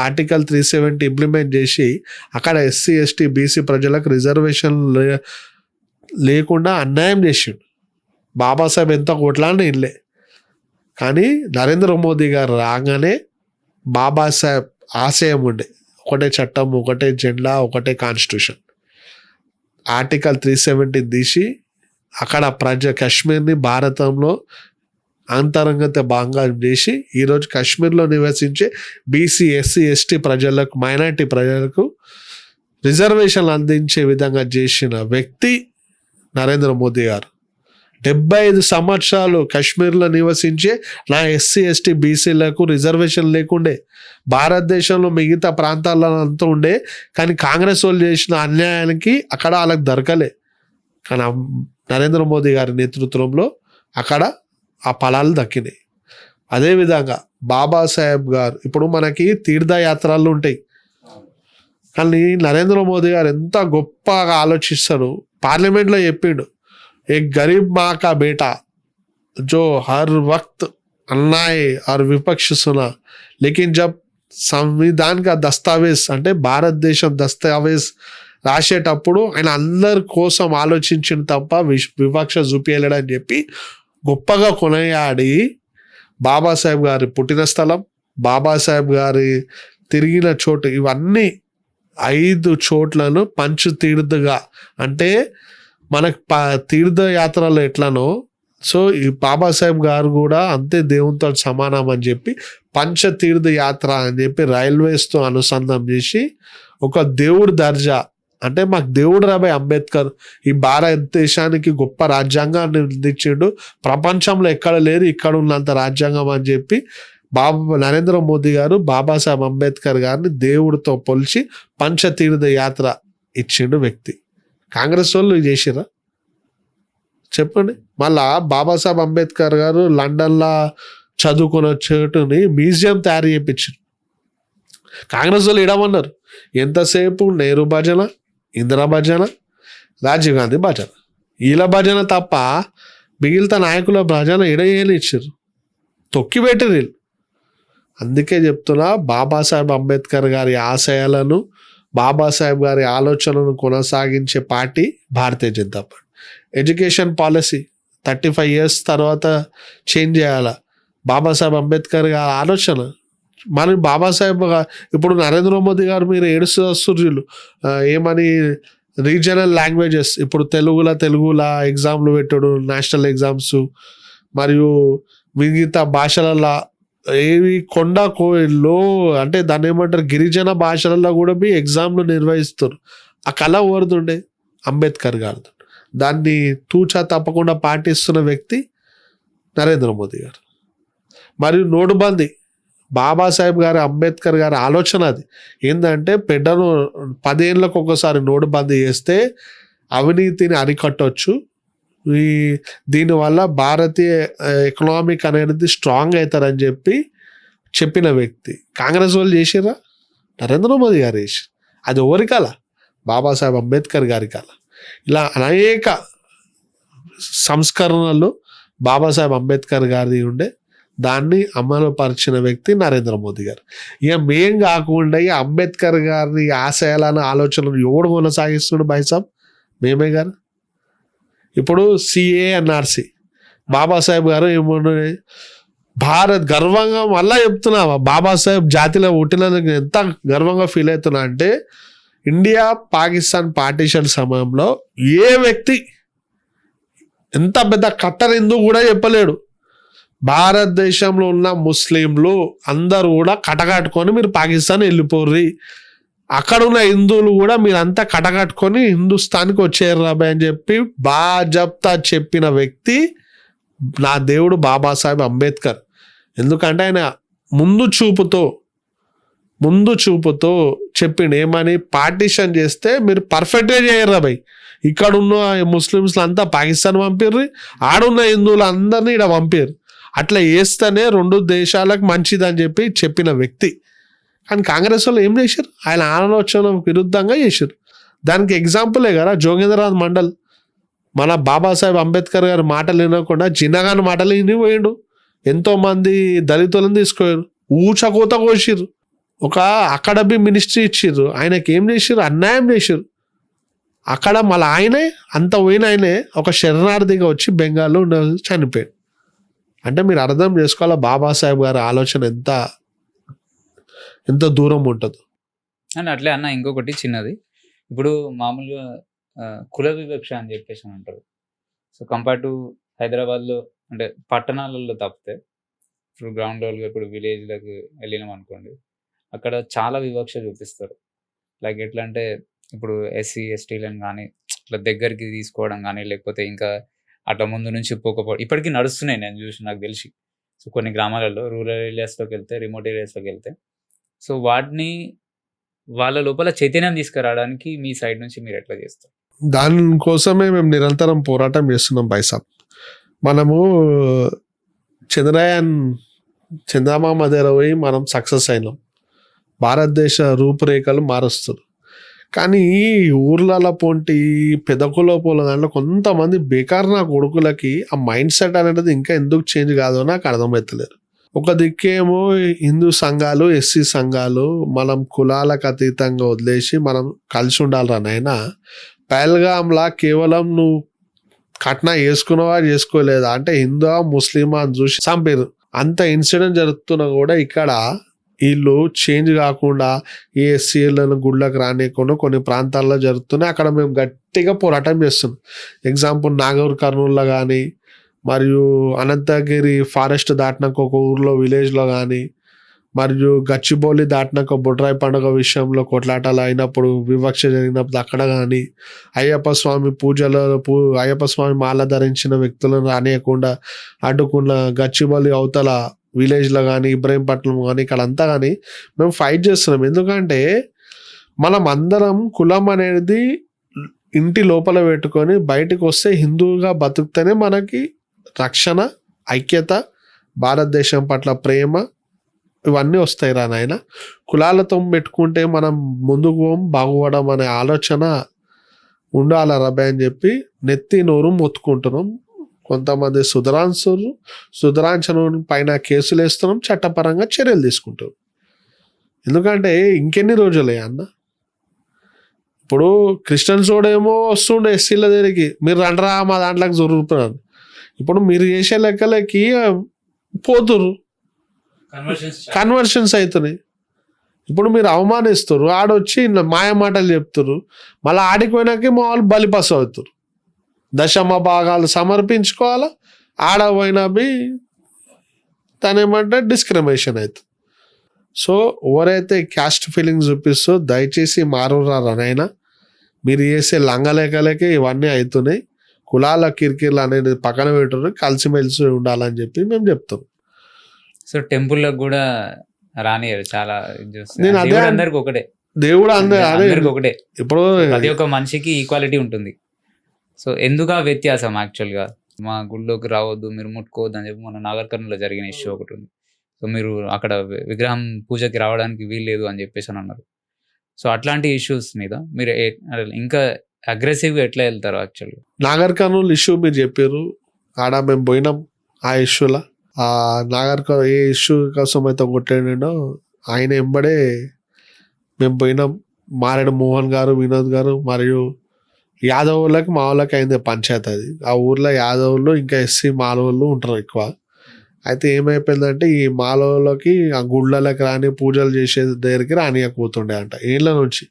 C: ఆర్టికల్ 370 ఇంప్లిమెంట్ చేసి అక్కడ ఎస్సీ ఎస్టీ బీసీ ప్రజలకు రిజర్వేషన్ లేకుండా అన్యాయం చేసిండు. బాబాసాహెబ్ ఎంత కొట్లాడినా ఇల్లే. కానీ నరేంద్ర మోదీ గారు రాగానే బాబాసాహెబ్ ఆశయం ఉండే ఒకటే చట్టం, ఒకటే జెండా, ఒకటే కాన్స్టిట్యూషన్. ఆర్టికల్ 370 తీసి అక్కడ కాశ్మీర్ని భారతంలో అంతరంగత భాగంగా చేసి ఈరోజు కాశ్మీర్లో నివసించే బీసీ, ఎస్సీ, ఎస్టీ ప్రజలకు, మైనారిటీ ప్రజలకు రిజర్వేషన్లు అందించే విధంగా చేసిన వ్యక్తి నరేంద్ర మోదీ గారు. 75 సంవత్సరాలు కాశ్మీర్లో నివసించే నా ఎస్సీ, ఎస్టీ, బీసీలకు రిజర్వేషన్ లేకుండే. భారతదేశంలో మిగతా ప్రాంతాల్లో అంతా ఉండే, కానీ కాంగ్రెస్ వాళ్ళు చేసిన అన్యాయానికి అక్కడ వాళ్ళకి దొరకలే. కానీ నరేంద్ర మోదీ గారి నేతృత్వంలో అక్కడ ఆ ఫలాలు దక్కినాయి. అదేవిధంగా బాబాసాహెబ్ గారు ఇప్పుడు మనకి తీర్థయాత్రలు ఉంటాయి, కానీ నరేంద్ర మోదీ గారు ఎంత గొప్పగా ఆలోచిస్తారు. పార్లమెంట్లో చెప్పిండు, ఏ గరీబ్ మా కా బేటా जो हर वक्त अन्याय और विपक्ष सुना लेकिन जब సంవిధాన్ కా దస్తావేజ్ అంటే భారతదేశం దస్తావేజ్ రాసేటప్పుడు ఆయన అందరి కోసం ఆలోచించిన తప్ప వివక్ష చూపించలేడని చెప్పి గొప్పగా కొనియాడి బాబాసాహెబ్ గారి పుట్టిన స్థలం, బాబాసాహెబ్ గారి తిరిగిన చోటు, ఇవన్నీ 5 చోట్లను పంచతీర్థగా అంటే మనకు తీర్థయాత్రలు ఎట్లనో సో ఈ బాబాసాహెబ్ గారు కూడా అంతే దేవునితో సమానం అని చెప్పి పంచతీర్థ యాత్ర అని చెప్పి రైల్వేస్తో అనుసంధానం చేసి ఒక దేవుడి దర్జా అంటే మాకు దేవుడు రాబాయ్ అంబేద్కర్ ఈ భారతదేశానికి గొప్ప రాజ్యాంగాన్ని అందించిండు, ప్రపంచంలో ఎక్కడ లేదు ఇక్కడ ఉన్నంత రాజ్యాంగం అని చెప్పి నరేంద్ర మోదీ గారు బాబాసాహెబ్ అంబేద్కర్ గారిని దేవుడితో పోల్చి పంచతీర్థ యాత్ర ఇచ్చిండు వ్యక్తి. కాంగ్రెస్ వాళ్ళు చేసిరా చెప్పండి. మళ్ళా బాబాసాహెబ్ అంబేద్కర్ గారు లండన్లో చదువుకున్న చోటుని మ్యూజియం తయారు చేయించారు. కాంగ్రెస్ వాళ్ళు ఇడమన్నారు. ఎంతసేపు నెహ్రూ భజన, ఇందిరా భజన, రాజీవ్ గాంధీ భజన, వీళ్ళ భజన తప్ప మిగిలిన నాయకుల భజన ఇచ్చారు, తొక్కి పెట్టారు వీళ్ళు. అందుకే చెప్తున్నా, బాబాసాహెబ్ అంబేద్కర్ గారి ఆశయాలను, బాబాసాహెబ్ గారి ఆలోచనలను కొనసాగించే party Bharatiya Janata Party. Education policy 35 years తర్వాత చేంజ్ చేయాల. బాబాసాహెబ్ అంబేద్కర్ గారి ఆలోచన. మరి బాబాసాహెబ్ ఇప్పుడు నరేంద్ర మోదీ గారు మీరు ఏడుస్తున్నారు ఏమని రీజనల్ లాంగ్వేజెస్ ఇప్పుడు తెలుగులా ఎగ్జామ్లు పెట్టాడు, నేషనల్ ఎగ్జామ్స్, మరియు మిగతా భాషలలో ఏవి లో అంటే దాన్ని ఏమంటారు గిరిజన భాషలలో కూడా ఎగ్జామ్లు నిర్వహిస్తారు. ఆ కళ ఓరుతుండే అంబేద్కర్ గారు. దాన్ని తూచా తప్పకుండా పాటిస్తున్న వ్యక్తి నరేంద్ర మోదీ గారు. మరియు నోటుబందీ బాబాసాహెబ్ గారి అంబేద్కర్ గారి ఆలోచన అది ఏంటంటే 10 ఏళ్ళకు ఒకసారి నోటుబందీ చేస్తే అవినీతిని అరికట్టవచ్చు, దీనివల్ల భారతీయ ఎకనామిక్ అనేది స్ట్రాంగ్ అవుతారని చెప్పిన వ్యక్తి. కాంగ్రెస్ వాళ్ళు చేసిరా, నరేంద్ర మోదీ గారు చేసి. అది ఎవరి కళ? బాబాసాహెబ్ అంబేద్కర్ గారి కళ. ఇలా అనేక సంస్కరణలు బాబాసాహెబ్ అంబేద్కర్ గారి ఉండే, దాన్ని అమలు పరిచిన వ్యక్తి నరేంద్ర మోదీ గారు. ఇక మేం కాకుండా ఇక అంబేద్కర్ గారి ఆశయాలను ఆలోచనలు ఎవడు కొనసాగిస్తున్నాడు బైసాబ్? మేమే గారు. ఇప్పుడు CA/NRC బాబాసాహెబ్ గారు ఏమన్నా భారత్ గర్వంగా మళ్ళా చెప్తున్నా, బాబాసాహెబ్ జాతిలో పుట్టినందుకు ఎంత గర్వంగా ఫీల్ అవుతున్నా అంటే ఇండియా పాకిస్తాన్ పార్టీషన్ సమయంలో ఏ వ్యక్తి ఎంత పెద్ద కట్టర్ హిందూ కూడా చెప్పలేడు. భారతదేశంలో ఉన్న ముస్లింలు అందరూ కూడా కటకట్టుకొని మీరు పాకిస్తాన్ వెళ్ళిపోర్రి, అక్కడ ఉన్న హిందువులు కూడా మీరంతా కటకట్టుకొని హిందుస్థాన్కి వచ్చేయారు రాబాయ్ అని చెప్పి బాజప్తా చెప్పిన వ్యక్తి నా దేవుడు బాబాసాహెబ్ అంబేద్కర్. ఎందుకంటే ఆయన ముందు చూపుతో చెప్పిండు ఏమని, పార్టీషన్ చేస్తే మీరు పర్ఫెక్ట్గా చేయరు రాబాయ్, ఇక్కడ ఉన్న ముస్లిమ్స్లు అంతా పాకిస్తాన్ పంపిర్రు, ఆడున్న హిందువులు అందరినీ ఇక్కడ పంపారు, అట్లా వేస్తేనే 2 దేశాలకు మంచిదని చెప్పిన వ్యక్తి. కానీ కాంగ్రెస్ వాళ్ళు ఏం చేశారు? ఆయన ఆలోచన విరుద్ధంగా చేశారు. దానికి ఎగ్జాంపులే కదా జోగేంద్రనాథ్ మండల్. మన బాబాసాహెబ్ అంబేద్కర్ గారి మాటలు వినకుండా జిన్నగాని మాటలు వినిపోయిండు. ఎంతోమంది దళితులను తీసుకుపోయారు, ఊచకోత కోసిర్రు, ఒక అకాడమీ మినిస్ట్రీ ఇచ్చిర్రు. ఆయనకి ఏం చేసారు? అన్యాయం చేశారు. అక్కడ మళ్ళీ ఆయనే అంత పోయిన ఆయనే ఒక శరణార్థిగా వచ్చి బెంగాల్లో చనిపోయాడు. అంటే మీరు అర్థం చేసుకోవాలా బాబాసాహెబ్ గారి ఆలోచన ఎంత దూరం ఉంటుంది.
A: అండ్ అట్లే అన్న ఇంకొకటి చిన్నది, ఇప్పుడు మామూలుగా కుల వివక్ష అని చెప్పేసి అని అంటారు. సో కంపేర్ టు హైదరాబాద్లో అంటే పట్టణాలలో తప్పితే ఇప్పుడు గ్రౌండ్ లెవెల్గా ఇప్పుడు విలేజ్లకు వెళ్ళినాం అనుకోండి, అక్కడ చాలా వివక్ష చూపిస్తారు. లైక్ ఎట్లా అంటే ఇప్పుడు ఎస్సీ ఎస్టీలను కానీ ఇట్లా దగ్గరికి తీసుకోవడం కానీ, లేకపోతే ఇంకా అట్లా ముందు నుంచి పోకపోవడం ఇప్పటికీ నడుస్తున్నాయి నేను చూసి నాకు తెలిసి. సో కొన్ని గ్రామాలలో రూరల్ ఏరియాస్లోకి వెళ్తే, రిమోట్ ఏరియాస్లోకి వెళ్తే, సో వాటిని వాళ్ళ లోపల చైతన్యం తీసుకురావడానికి మీ సైడ్ నుంచి మీరు ఎట్లా చేస్తారు?
C: దానికోసమే మేము నిరంతరం పోరాటం చేస్తున్నాం బైసాబ్. మనము చంద్రమామ దగ్గర పోయి మనం సక్సెస్ అయినాం, భారతదేశ రూపురేఖలు మారుస్తారు. కానీ ఈ ఊర్లలో పొంటి పెదకుల పూల దాంట్లో కొంతమంది బేకార్ నా కొడుకులకి ఆ మైండ్ సెట్ అనేది ఇంకా ఎందుకు చేంజ్ కాదో నాకు అర్థమవుతలేరు. ఒక దిక్కేమో హిందూ సంఘాలు, ఎస్సీ సంఘాలు మనం కులాలకు అతీతంగా వదిలేసి మనం కలిసి ఉండాలిరా నాయనా. పహల్గామ్లా కేవలం నువ్వు కట్నా వేసుకున్నవా చేసుకోలేదా అంటే హిందూ ముస్లిమా అని చూసి చంపారు. అంత ఇన్సిడెంట్ జరుగుతున్నా కూడా ఇక్కడ వీళ్ళు చేంజ్ కాకుండా ఈ ఎస్సీలను గుళ్ళకి రానియకుండా కొన్ని ప్రాంతాల్లో జరుగుతున్నాయి. అక్కడ మేము గట్టిగా పోరాటం చేస్తున్నాం. ఎగ్జాంపుల్ నాగూర్ కర్నూల్లో కానీ, మరియు అనంతగిరి ఫారెస్ట్ దాటినాక ఒక ఊర్లో విలేజ్లో కానీ, మరియు గచ్చిబౌలి దాటినాక బొడ్రాయి పండుగ విషయంలో కొట్లాటలు అయినప్పుడు వివక్ష జరిగినప్పుడు అక్కడ కానీ, అయ్యప్ప స్వామి అయ్యప్ప స్వామి మాల ధరించిన వ్యక్తులను రానియకుండా అడ్డుకున్న గచ్చిబౌలి అవతల విలేజ్లో కానీ, ఇబ్రహీంపట్నం కానీ, ఇక్కడ అంతా కానీ మేము ఫైట్ చేస్తున్నాం. ఎందుకంటే మనం అందరం కులం అనేది ఇంటి లోపల పెట్టుకొని బయటకు వస్తే హిందువుగా బతుకుతేనే మనకి రక్షణ, ఐక్యత, భారతదేశం పట్ల ప్రేమ ఇవన్నీ వస్తాయి రా నాయన. కులాలతో పెట్టుకుంటే మనం ముందుకు బాగుపడడం అనే ఆలోచన ఉండాల రబే అని చెప్పి నెత్తి నోరు మొత్తుకుంటున్నాం. కొంతమంది సుధరాంచను పైన కేసులు వేస్తున్నాం, చట్టపరంగా చర్యలు తీసుకుంటాం. ఎందుకంటే ఇంకెన్ని రోజులే అన్న. ఇప్పుడు క్రిస్టియన్స్ ఏమో వస్తుండే ఎస్సీల దగ్గరికి, మీరు రండ్రా మా దాంట్లోకి జరుగుతున్నారు. ఇప్పుడు మీరు చేసే లెక్కలకి పోతురు, కన్వర్షన్స్ అవుతున్నాయి. ఇప్పుడు మీరు అవమానిస్తారు, ఆడొచ్చి మాయ మాటలు చెప్తారు, మళ్ళీ ఆడిపోయినాక మా వాళ్ళు బలిపసు అవుతారు. దశమ భాగాలు సమర్పించుకోవాలా, ఆడపోయినా తనేమంటే డిస్క్రిమినేషన్ అవుతుంది. సో ఎవరైతే క్యాస్ట్ ఫీలింగ్స్ చూపిస్తో దయచేసి మారురా రనైనా. మీరు చేసే లంగలేకలకి ఇవన్నీ అవుతున్నాయి. కులాల కిరికిర్లు అనేది పక్కన పెట్టరు, కలిసిమెలిసి ఉండాలని చెప్పి మేము చెప్తాం.
A: సో టెంపుల్లకు కూడా రానియరు చాలా.
C: నేను అదే
A: అందరికి ఒకటే
C: దేవుడు అందరికి
A: ఒకటే.
C: ఇప్పుడు
A: ప్రతి ఒక్క మనిషికి ఈక్వాలిటీ ఉంటుంది. సో ఎందుకు ఆ వ్యత్యాసం? యాక్చువల్గా మా గుళ్ళోకి రావద్దు, మీరు ముట్టుకోవద్దు అని చెప్పి మన నాగర్ కర్నూలులో జరిగిన ఇష్యూ ఒకటి ఉంది. సో మీరు అక్కడ విగ్రహం పూజకి రావడానికి వీల్లేదు అని చెప్పేసి అని అన్నారు. సో అట్లాంటి ఇష్యూస్ మీద మీరు ఇంకా అగ్రెసివ్గా ఎట్లా వెళ్తారు? యాక్చువల్గా
C: నాగర్ కర్నూలు ఇష్యూ మీరు చెప్పారు, ఆడ మేము పోయినాం. ఆ ఇష్యూలో ఆ నాగర్ కర్నూలు ఏ ఇష్యూ కోసం అయితే కొట్టాడో ఆయన ఎంబడే మేము పోయినాం. మారేడు మోహన్ గారు, వినోద్ గారు మరియు యాదవులకి మా వాళ్ళకి అయింది పంచాయతీ. అది ఆ ఊర్లో యాదవులు ఇంకా ఎస్సీ మాలవులు ఉంటారు ఎక్కువ. అయితే ఏమైపోయిందంటే ఈ మాలవులకి ఆ గుళ్ళకి రాని, పూజలు చేసే దగ్గరికి రానియకపోతుండే అంట ఏళ్ళ నుంచి.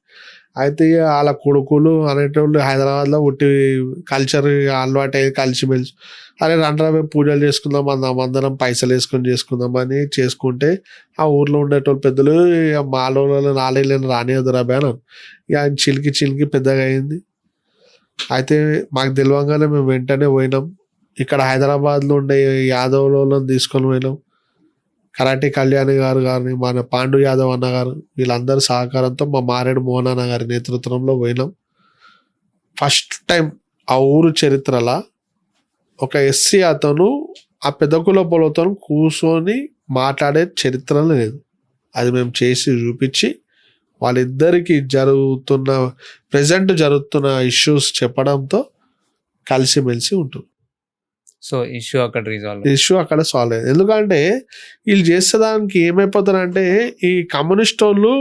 C: అయితే వాళ్ళ కొడుకులు అనేటోళ్ళు హైదరాబాద్లో ఉట్టి కల్చర్ అలవాటు అయ్యి కలిసిమెలిసి అరే రండ్రాబే పూజలు చేసుకుందాం, అందరం పైసలు వేసుకొని చేసుకుందామని చేసుకుంటే ఆ ఊర్లో ఉండేటోళ్ళు పెద్దలు మాలవులను నాలుగేళ్ళని రానియద్దు రాబే అని ఇక ఆయన చిలికి పెద్దగా అయింది. అయితే మాకు తెలియగానే మేము వెంటనే పోయినాం. ఇక్కడ హైదరాబాద్లో ఉండే యాదవులను తీసుకొని పోయినాం. కరాటే కళ్యాణి గారు కానీ, మన పాండు యాదవ్ అన్న గారు, వీళ్ళందరి సహకారంతో మా మారేడు మోహన్ అన్న గారి నేతృత్వంలో పోయినాం. ఫస్ట్ టైం ఆ ఊరు చరిత్రలో ఒక ఎస్సీ అతను ఆ పెద్దకుల పొలతో కూర్చొని మాట్లాడే చరిత్ర లేదు. అది మేము చేసి చూపించి వాళ్ళిద్దరికి ప్రజెంట్ జరుగుతున్న ఇష్యూస్ చెప్పడంతో కలిసిమెలిసి ఉంటుంది.
A: సో ఇష్యూ
C: అక్కడ సాల్వ్ అయ్యింది. ఎందుకంటే వీళ్ళు చేసేదానికి ఏమైపోతారంటే ఈ కమ్యూనిస్ట్ వాళ్ళు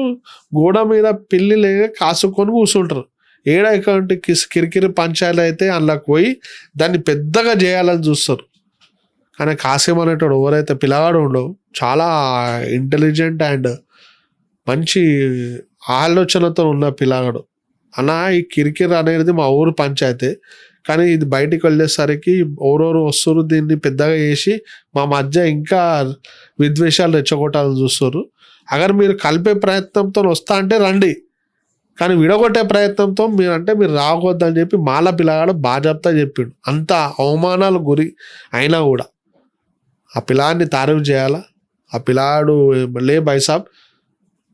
C: గోడ మీద పిల్లి లేక కాసుకొని కూర్చుంటారు. ఏడైకంటే కిరికిరి పంచాయతీ అయితే అందులోకి పోయి దాన్ని పెద్దగా చేయాలని చూస్తారు. కానీ కాసిం అనేటోడు ఎవరైతే పిల్లగాడు ఉండవు, చాలా ఇంటెలిజెంట్ అండ్ మంచి ఆలోచనతో ఉన్న పిల్లగాడు. అన్న ఈ కిరికిరి అనేది మా ఊరు పంచాయతీ, కానీ ఇది బయటికి వెళ్ళేసరికి ఎవరెవరు వస్తారు, దీన్ని పెద్దగా చేసి మా మధ్య ఇంకా విద్వేషాలు రెచ్చగొట్టాలని చూస్తారు. అగర్ మీరు కలిపే ప్రయత్నంతో వస్తా అంటే రండి, కానీ విడగొట్టే ప్రయత్నంతో మీరు రావద్దని చెప్పి మాల పిల్లగాడు బాజాప్తా చెప్పిండు. అంత అవమానాలు గురి అయినా కూడా ఆ పిల్లాడిని తారీఫ్ చేయాలా. ఆ పిల్లాడు లే బైసాబ్,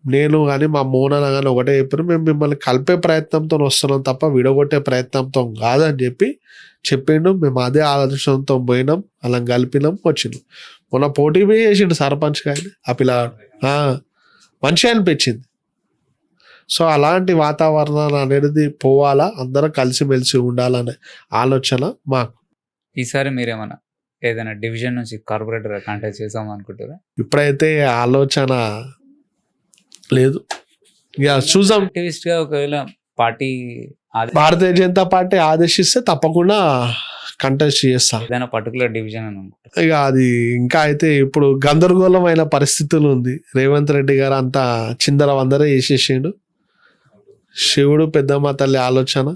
C: నేను కానీ మా మోనన కానీ ఒకటే చెప్పారు, మేము మిమ్మల్ని కలిపే ప్రయత్నంతో వస్తున్నాం తప్ప విడగొట్టే ప్రయత్నంతో కాదని చెప్పి చెప్పిండు. మేము అదే ఆలోచనతో పోయినాం, అలా కలిపినాం, వచ్చినాం. మొన్న పోటీ పోయి చేసిండు సర్పంచ్ కానీ ఆ పిల్లగాడు, మంచిగా అనిపించింది. సో అలాంటి వాతావరణం అనేది పోవాలా, అందరం కలిసిమెలిసి ఉండాలనే ఆలోచన మాకు.
A: ఈసారి మీరేమన్నా ఏదైనా డివిజన్ నుంచి కార్పొరేటర్ కాంటాక్ట్ చేసాం అనుకుంటారా?
C: ఇప్పుడైతే ఆలోచన లేదు, ఇక చూద్దాం.
A: యాక్టివిస్ట్ గా ఒకవేళ పార్టీ
C: భారతీయ జనతా పార్టీ ఆదేశిస్తే తప్పకుండా కంటెస్ట్ చేస్తా.
A: ఏదైనా పర్టికులర్ డివిజన్ అని అనుకుంటా.
C: ఇక అది ఇంకా అయితే ఇప్పుడు గందరగోళమైన పరిస్థితులు ఉంది. రేవంత్ రెడ్డి గారు అంతా చిందర వందర చేసేసిండు. శివుడు పెద్దమ్మ తల్లి ఆలోచన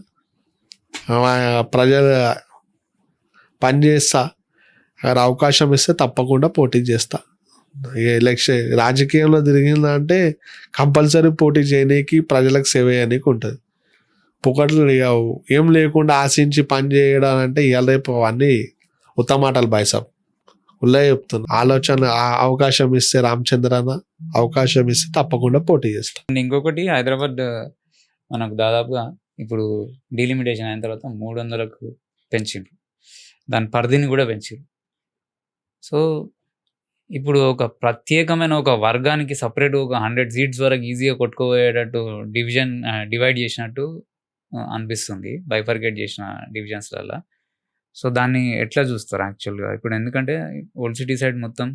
C: ప్రజలు పని చేస్తా, అక్కడ అవకాశం ఇస్తే తప్పకుండా పోటీ చేస్తా. ఎలక్షన్ రాజకీయంలో తిరిగిందంటే కంపల్సరీ పోటీ చేయడానికి, ప్రజలకు సేవ చేయడానికి ఉంటుంది. పొగట్లు ఏం లేకుండా ఆశించి పని చేయడం అంటే ఇవాళ రేపు అవన్నీ ఉత్తమాటలు బాయ్సాబ్ ఉల్లా చెప్తున్నా. ఆలోచన అవకాశం ఇస్తే రామచంద్రన్న అవకాశం ఇస్తే తప్పకుండా పోటీ చేస్తా.
A: ఇంకొకటి హైదరాబాద్ మనకు దాదాపుగా ఇప్పుడు డీలిమిటేషన్ అయిన తర్వాత 300కు పెంచిండ్రు, దాని పరిధిని కూడా పెంచిండ్రు. సో ఇప్పుడు ఒక ప్రత్యేకమైన ఒక వర్గానికి సపరేట్ ఒక 100 సీట్స్ వరకు ఈజీగా కొట్టుకోపోయేటట్టు డివైడ్ చేసినట్టు అనిపిస్తుంది, బైఫర్కేట్ చేసిన డివిజన్స్లలో. సో దాన్ని ఎట్లా చూస్తారు యాక్చువల్గా ఇప్పుడు? ఎందుకంటే ఓల్డ్ సిటీ సైడ్ మొత్తం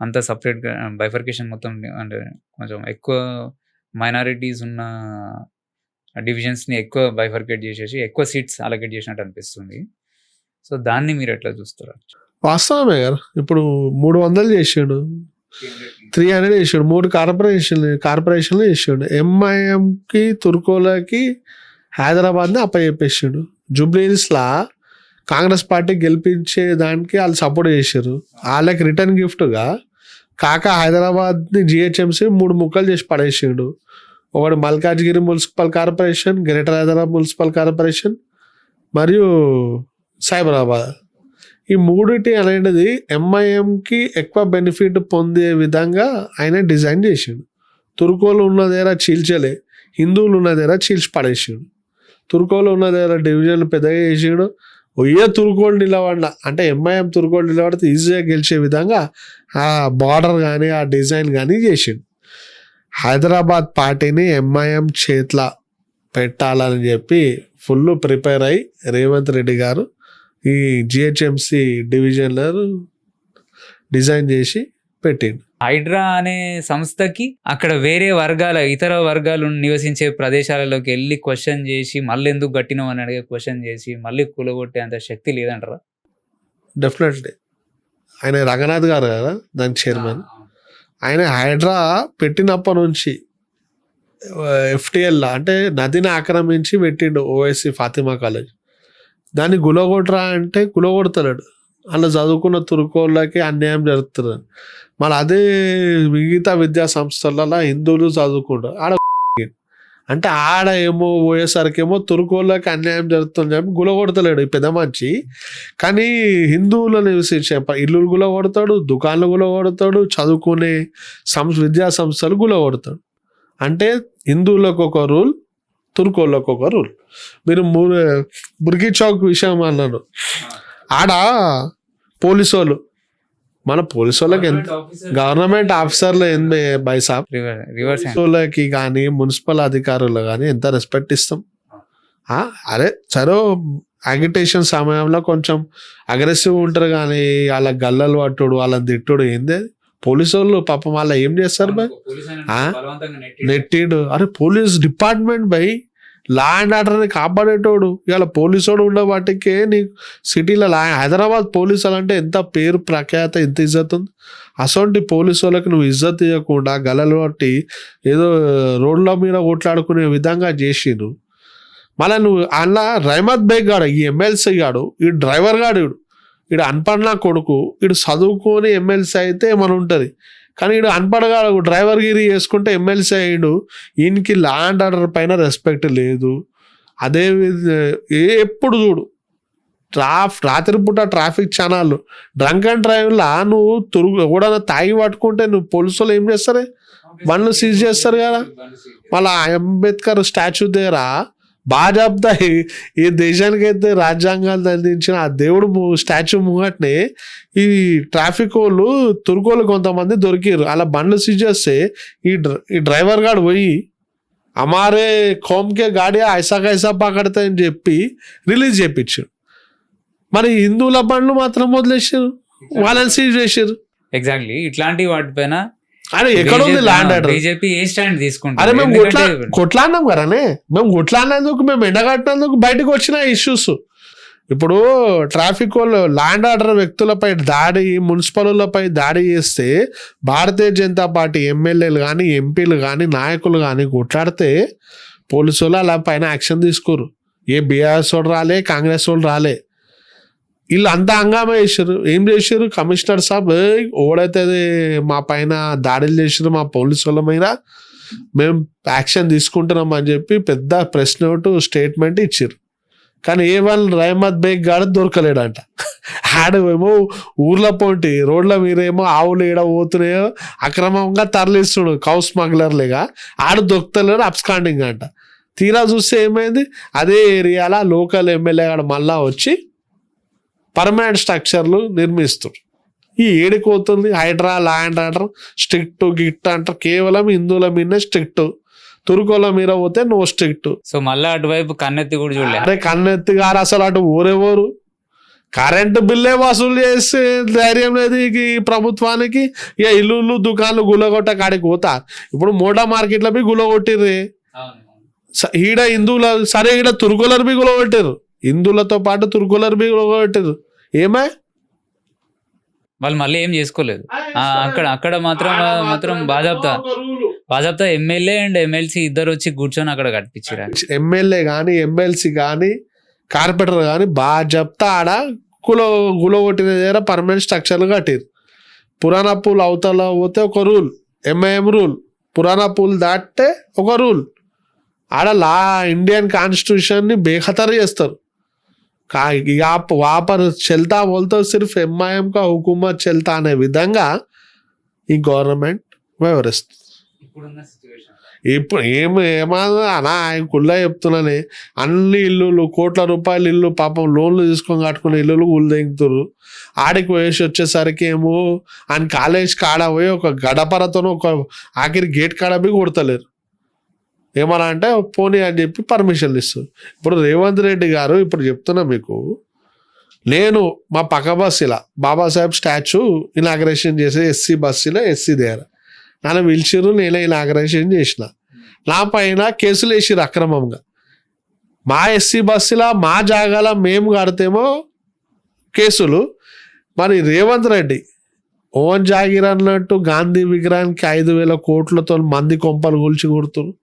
A: అంతా సపరేట్గా బైఫర్కేషన్ మొత్తం అంటే కొంచెం ఎక్కువ మైనారిటీస్ ఉన్న డివిజన్స్ని ఎక్కువ బైఫర్కేట్ చేసేసి ఎక్కువ సీట్స్ అలొకేట్ చేసినట్టు అనిపిస్తుంది. సో దాన్ని మీరు ఎట్లా చూస్తారు?
C: వాస్తవమే కదా, ఇప్పుడు 300 చేసాడు, 300 చేసాడు, 3 కార్పొరేషన్లు చేసాడు. ఎంఐఎంకి తుర్కోలకి హైదరాబాద్ని అప్పచెప్పేసాడు. జూబ్లీహిల్స్లా కాంగ్రెస్ పార్టీ గెలిపించే దానికి వాళ్ళు సపోర్ట్ చేశారు. వాళ్ళకి రిటర్న్ గిఫ్ట్గా కాక హైదరాబాద్ని జిహెచ్ఎంసీ 3 ముక్కలు చేసి పడేసాడు. ఒకటి Malkajgiri municipal corporation, greater Hyderabad municipal corporation మరియు సైబరాబాద్. ఈ మూడిటి అనేది ఎంఐఎంకి ఎక్కువ బెనిఫిట్ పొందే విధంగా ఆయన డిజైన్ చేసిండు. తుర్కోలు ఉన్న దగ్గర చీల్చలే, హిందువులు ఉన్న దగ్గర చీల్చి పడేసాడు. తుర్కోలు ఉన్న దగ్గర డివిజన్లు పెద్దగా చేసాడు. ఒయ్యే తుర్కోలు నిలబడిన అంటే ఎంఐఎం తుర్కోలు నిలబడితే ఈజీగా గెలిచే విధంగా ఆ బార్డర్ కానీ ఆ డిజైన్ కానీ చేసిండు. హైదరాబాద్ పార్టీని ఎంఐఎం చేతిలో పెట్టాలని చెప్పి ఫుల్ ప్రిపేర్ అయ్యి రేవంత్ రెడ్డి గారు ఈ జిహెచ్ఎంసి డివిజన్లో డిజైన్ చేసి పెట్టిండు.
A: హైడ్రా అనే సంస్థకి అక్కడ వేరే ఇతర వర్గాలు నివసించే ప్రదేశాలలోకి వెళ్ళి క్వశ్చన్ చేసి మళ్ళీ ఎందుకు కట్టినావు అని అడిగే క్వశ్చన్ చేసి మళ్ళీ కూలగొట్టే అంత శక్తి లేదంటారా?
C: డెఫినెట్లీ. ఆయన రంగనాథ్ గారు కదా దాని చైర్మన్. ఆయన హైడ్రా పెట్టినప్పటి నుంచి ఎఫ్టిఎల్ అంటే నదిని ఆక్రమించి పెట్టిండు ఓఎస్సి ఫాతిమా కాలేజ్. దాన్ని గులగొట్టరా అంటే గులగొడతాడు. అలా చదువుకున్న తుర్కోళ్ళకి అన్యాయం జరుగుతుంది. మళ్ళీ అదే మిగతా విద్యా సంస్థలలో హిందువులు చదువుకుంటారు. అంటే ఆడ ఏమో పోయేసరికేమో తుర్కోళ్ళకి అన్యాయం జరుగుతుంది చెప్పి గులగొడతలేడు ఈ పెద్ద మంచి. కానీ హిందువులు నివసించే ఇల్లులు గులగొడతాడు, దుకాణాలు గులగొడతాడు, చదువుకునే విద్యా సంస్థలు గులగొడతాడు. అంటే హిందువులకు ఒక రూల్, తుర్కోళ్ళకు ఒక రూల్. మీరు బుర్గి చౌక్ విషయం అన్నాను. ఆడ పోలీసు వాళ్ళు, మన పోలీసు వాళ్ళకి ఎంత గవర్నమెంట్ ఆఫీసర్లు ఏంది బైసాబ్, పోలీసులకి కానీ మున్సిపల్ అధికారులు కానీ ఎంత రెస్పెక్ట్ ఇస్తాం. అరే సరే అగిటేషన్ సమయంలో కొంచెం అగ్రెసివ్ ఉంటారు కానీ వాళ్ళ గల్లలు పట్టుడు వాళ్ళని తిట్టుడు ఏంది? పోలీసు వాళ్ళు పాపం వాళ్ళ ఏం చేస్తారు బై నెట్టిడు. అరే police department by law and ఆర్డర్ని కాపాడేటోడు. ఇవాళ పోలీసోడు ఉండబట్టికే నీ సిటీలో హైదరాబాద్ పోలీసులు అంటే ఎంత పేరు ప్రఖ్యాత, ఎంత ఇజ్జత్ ఉంది. అసొంటి పోలీసు వాళ్ళకి నువ్వు ఇజ్జత్ ఇవ్వకుండా గలలు బట్టి ఏదో రోడ్ల మీద కొట్లాడుకునే విధంగా చేసిండు. మళ్ళీ నువ్వు అలా రహమత్ బేగ్ గాడు, ఈ ఎమ్మెల్సీ గాడు, ఈ డ్రైవర్ గాడు, ఈడు అన్పడ్నా కొడుకు, ఈడు చదువుకొని ఎమ్మెల్సీ అయితే ఏమైనా ఉంటుంది. కానీ ఈడు అన్పడగాడు డ్రైవర్ గిరి చేసుకుంటే ఎమ్మెల్సీ అయ్యాడు. ఈయనకి లా అండ్ ఆర్డర్ పైన రెస్పెక్ట్ లేదు. అదే ఎప్పుడు చూడు రాత్రిపూట ట్రాఫిక్ ఛానళ్ళు డ్రంక్ అండ్ డ్రైవ్లా నువ్వు ఎవడన్నా తాగి పట్టుకుంటే నువ్వు పోలీసులు ఏం చేస్తారే, బండ్లు సీజ్ చేస్తారు కదా. మళ్ళీ అంబేద్కర్ స్టాచ్యూ దగ్గర బాజాబ్దా ఈ దేశానికి అయితే రాజ్యాంగాలు అందించిన ఆ దేవుడు స్టాచ్యూ ముంగట్నే ఈ ట్రాఫిక్ వాళ్ళు తుర్కోళ్ళు కొంతమంది దొరికారు. అలా బండ్లు సీజ్ చేస్తే ఈ డ్రైవర్ గాడు పోయి అమారే కోమ్కే గాడి ఐసా కైసా పకడతాయని చెప్పి రిలీజ్ చేయించారు. మరి హిందువుల బండ్లు మాత్రం వదిలేసారు, వాళ్ళని సీజ్ చేశారు.
A: ఎగ్జాక్ట్లీ ఇట్లాంటి వాటిపైన
C: అరే ఎక్కడ ఉంది land order?
A: BJP a stand
C: అరే
A: తీసుకుంటారు?
C: మేము కొట్లాడినాం కదనే, మేము కొట్లాడినందుకు, మేము ఎండగట్టినందుకు బయటకు వచ్చిన ఇష్యూస్. ఇప్పుడు ట్రాఫిక్ వాళ్ళు ల్యాండ్ ఆర్డర్ వ్యక్తులపై దాడి, మున్సిపల్లపై దాడి చేస్తే భారతీయ జనతా పార్టీ ఎమ్మెల్యేలు కానీ ఎంపీలు కానీ నాయకులు కానీ కొట్లాడితే పోలీసు వాళ్ళు అలా పైన యాక్షన్ తీసుకోరు. ఏ బీఆర్ఎస్ వాళ్ళు రాలే, కాంగ్రెస్ వాళ్ళు రాలే, వీళ్ళు అంతా హంగామా చేశారు. ఏం చేశారు? కమిషనర్ సాబ్ ఓడైతే మా పైన దాడులు చేసారు మా పోలీసు వాళ్ళ మీద, మేము యాక్షన్ తీసుకుంటున్నాం అని చెప్పి పెద్ద ప్రెస్ నోట్ స్టేట్మెంట్ ఇచ్చారు. కానీ ఏవన్ రహమత్ బేగ్ గాడు దొరకలేడంట. ఆడేమో ఊర్లో పోటీ రోడ్ల మీరేమో ఆవులు ఏడ పోతున్నాయో అక్రమంగా తరలిస్తుడు కౌ స్మగ్లర్లేగా, ఆడు దొరకలేడు, అబ్స్కాండింగ్ అంట. తీరా చూస్తే ఏమైంది, అదే ఏరియాలో లోకల్ ఎమ్మెల్యే గాడు మళ్ళా వచ్చి పర్మనెంట్ స్ట్రక్చర్లు నిర్మిస్తారు. ఈ ఏడిపోతుంది Hydraa, law and order strict గిట్ అంటారు. కేవలం హిందువుల మీదనే స్ట్రిక్ట్, తుర్కోల మీద పోతే నో స్ట్రిక్ట్.
A: సో మళ్ళీ అటువైపు కన్నెత్తి కూడా చూడలేదు.
C: అరే కన్నెత్తి గారు అసలు అటు ఊరెవరు కరెంటు బిల్లే వసూలు చేసే ధైర్యం లేదు ఈ ప్రభుత్వానికి. ఇక ఇల్లు దుకాణాలు గుల్లగొట్ట కాడికి పోతా. ఇప్పుడు మోటా మార్కెట్లో బి గుల్లగొట్టిర్రే, ఈడ హిందువుల సరే ఈడ తుర్కోలర్ బి గుల్లగొట్టారు, హిందువులతో పాటు తుర్కోలర్ బి గుల్లగొట్టారు. ఏమై
A: వాళ్ళు మళ్ళీ ఏం చేసుకోలేదు. అక్కడ మాత్రం బాజాబ్తా ఎమ్మెల్యే అండ్ ఎమ్మెల్సీ ఇద్దరు వచ్చి కూర్చొని అక్కడ కట్టించారు.
C: ఎమ్మెల్యే కానీ ఎమ్మెల్సీ కానీ కార్పొరేటర్ కానీ బాజాబ్తా ఆడ గులగొట్టిన దగ్గర పర్మనెంట్ స్ట్రక్చర్లు కట్టారు. పురాణా పూల్ అవతల పోతే ఒక rule, MIM rule, Purana pool దాటితే ఒక రూల్. ఆడ ఇండియన్ కాన్స్టిట్యూషన్ని బేఖతరు చేస్తారు. वहाँ पर चलता बोलते सिर्फ एमआईएम का हुकूमत चलता అనే విధంగా ఈ గవర్నమెంట్ వ్యవహరిస్తుంది. ఇప్పుడు ఏమన్నా ఆయన కుళ్ళ చెప్తున్నానే, అన్ని ఇల్లులు కోట్ల రూపాయల ఇల్లు పాపం లోన్లు తీసుకొని కట్టుకునే ఇల్లులు గుళ్ళు తెగుతారు. ఆడికి వేసి వచ్చేసరికి ఏమో ఆయన కాలేజ్ కాడ పోయి ఒక గడపరతో ఒక ఆఖరి గేట్ కాడ బి కొడతలేరు. ఏమన్నా అంటే పోనీ అని చెప్పి పర్మిషన్లు ఇస్తారు. ఇప్పుడు రేవంత్ రెడ్డి గారు ఇప్పుడు చెప్తున్నా మీకు, నేను మా పక్క బస్సులో బాబాసాహెబ్ స్టాచ్యూ ఇనాగ్రేషన్ చేసే ఎస్సీ బస్సులో ఎస్సీ దగ్గర నన్ను పిలిచిర్రు, నేనే ఇనాగ్రేషన్ చేసిన. నా పైన కేసులు వేసిర్రు అక్రమంగా. మా ఎస్సీ బస్సులో మా జాగాలో మేము కడితేమో కేసులు. మరి రేవంత్ రెడ్డి ఓన్ జాగిర్ అన్నట్టు గాంధీ విగ్రహానికి 5,000 కోట్లతో మంది కొంపలు కూల్చి కొడుతున్నారు.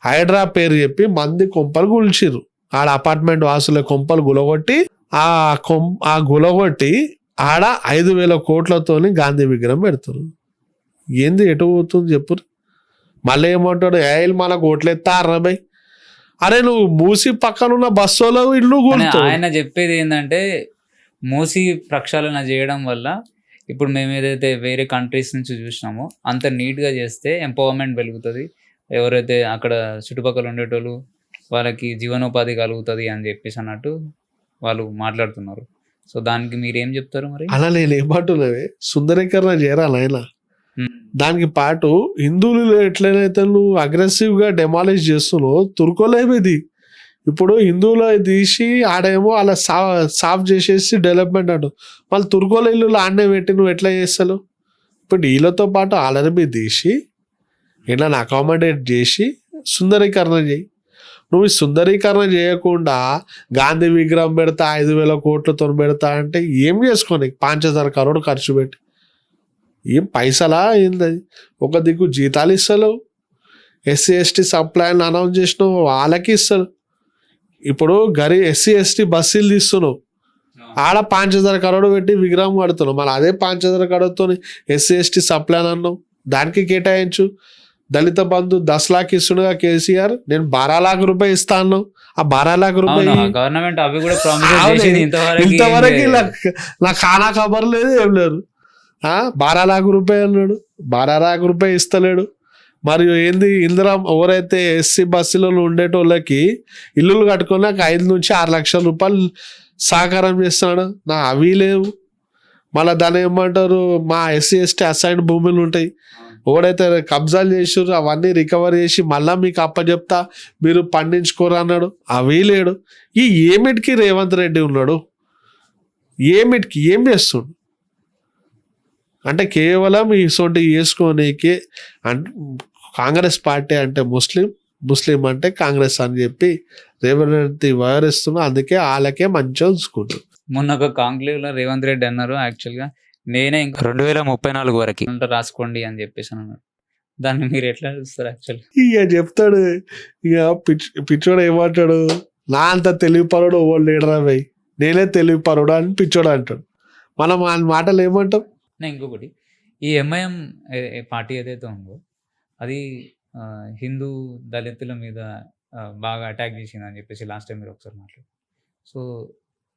C: హైడ్రా పేరు చెప్పి మంది కొంపలు కూల్చిర్రు. ఆడ అపార్ట్మెంట్ వాసుల కొంపలు గులగొట్టి ఆ గులగొట్టి ఆడ 5,000 కోట్లతోని గాంధీ విగ్రహం పెడతారు. ఏంది ఎటు పోతుంది చెప్పు. మళ్ళీ ఏమంటాడు, ఏళ్ళు మనకు ఓట్లెత్తారా బై. అరే నువ్వు మూసి పక్కనున్న బస్సులో ఇల్లు కూలుతావు.
A: ఆయన చెప్పేది ఏంటంటే మూసి ప్రక్షాళన చేయడం వల్ల ఇప్పుడు మేము ఏదైతే వేరే కంట్రీస్ నుంచి చూసినామో అంత నీట్గా చేస్తే ఎంపవర్మెంట్ పెరుగుతుంది, ఎవరైతే అక్కడ చుట్టుపక్కల ఉండేటోళ్ళు వాళ్ళకి జీవనోపాధి కలుగుతుంది అని చెప్పేసి అన్నట్టు వాళ్ళు మాట్లాడుతున్నారు. సో దానికి మీరు ఏం చెప్తారు? మరి
C: అలా నేను ఏమంటున్నావే, సుందరీకరణ చేయాలి ఆయన. దానికి పాటు హిందువులు ఎట్లయితే నువ్వు అగ్రెసివ్గా డెమాలిష్ చేస్తున్నావు, తుర్కోలేమేది ఇప్పుడు హిందువులు తీసి ఆడేమో అలా సాఫ్ చేసేసి డెవలప్మెంట్ అంటు, మళ్ళీ తుర్కోల ఇల్లు ఆడనే పెట్టి నువ్వు ఎట్లా చేస్తావు? ఇప్పుడు వీళ్ళతో పాటు ఆలరబీ తీసి ఇలా అకామిడేట్ చేసి సుందరీకరణ చేయి. నువ్వు ఈ సుందరీకరణ చేయకుండా గాంధీ విగ్రహం పెడతా 5,000 కోట్లతో పెడతా అంటే ఏం చేసుకోని 5,000 కరోడు ఖర్చు పెట్టి ఏం పైసలా ఏంది? ఒక దిక్కు జీతాలు ఇస్తలేవు, ఎస్సీ ఎస్టీ సప్లైని అనౌన్స్ చేసినావు వాళ్ళకి ఇస్తారు. ఇప్పుడు ఎస్సీ ఎస్టీ బస్సులు తీస్తున్నావు, ఆడ 5,000 కరోడు పెట్టి విగ్రహం కడుతున్నావు. మళ్ళీ అదే 5,000 కరోడుతో ఎస్సీ ఎస్టీ సప్లైన్ అన్నావు, దానికి కేటాయించు. దళిత బంధు 10 లాఖ ఇస్తుండగా కేసీఆర్ నేను 12 లాఖ రూపాయలు ఇస్తా అన్నావు. ఆ 12 లాఖ రూపాయలు
A: గవర్నమెంట్ అవి కూడా ప్రామిస్ చేసింది,
C: ఇంతవరకు నాకు ఖానా ఖబర్ లేదు, ఏం లేదు. 12 లాఖ రూపాయలు అన్నాడు, 12 లాఖ రూపాయలు ఇస్తలేడు. మరియు ఏంది ఇందిరా ఎవరైతే ఎస్సీ బస్సులలో ఉండేటోళ్ళకి ఇల్లులు కట్టుకున్నాక 5 నుంచి 6 లక్షల రూపాయలు సహకారం చేస్తున్నాడు. నా అవి లేవు. మళ్ళీ దాని ఏమంటారు, మా ఎస్సీ ఎస్టీ అసైన్ భూములు ఉంటాయి, ఎవడైతే కబ్జాలు చేసారో అవన్నీ రికవర్ చేసి మళ్ళీ మీకు అప్పచెప్తా మీరు పండించుకోరు అన్నాడు, అవి లేడు. ఈ ఏమిటికి రేవంత్ రెడ్డి ఉన్నాడు, ఏమిటికి ఏం చేస్తుండు అంటే కేవలం ఇసొంటి చేసుకోనీకి. కాంగ్రెస్ పార్టీ అంటే ముస్లిం అంటే కాంగ్రెస్ అని చెప్పి రేవంత్ రెడ్డి వ్యవహరిస్తున్నా. అందుకే వాళ్ళకే మంచిగా ఉంచుకుంటారు.
A: మొన్న ఒక కాంక్లేవ్ లో రేవంత్ రెడ్డి అన్నారు, యాక్చువల్ గా నేనే ఇంకా 2034 వరకు రాసుకోండి అని చెప్పేసి అన్నాడు. దాన్ని మీరు ఎట్లా చూస్తారు? యాక్చువల్
C: ఇక చెప్తాడు, ఇక పిచ్చోడు ఏమంటాడు, నా అంత తెలివిపరుడు ఓల్డ్ లీడర్ అవి, నేనే తెలివిపరుడు అని పిచ్చోడు అంటాడు. మనం ఆ మాటలు ఏమంటాం?
A: ఇంకొకటి, ఈ ఎంఐఎం పార్టీ ఏదైతే ఉందో అది హిందూ దళితుల మీద బాగా అటాక్ చేసింది అని చెప్పేసి లాస్ట్ టైం మీరు ఒకసారి మాట్లాడు. సో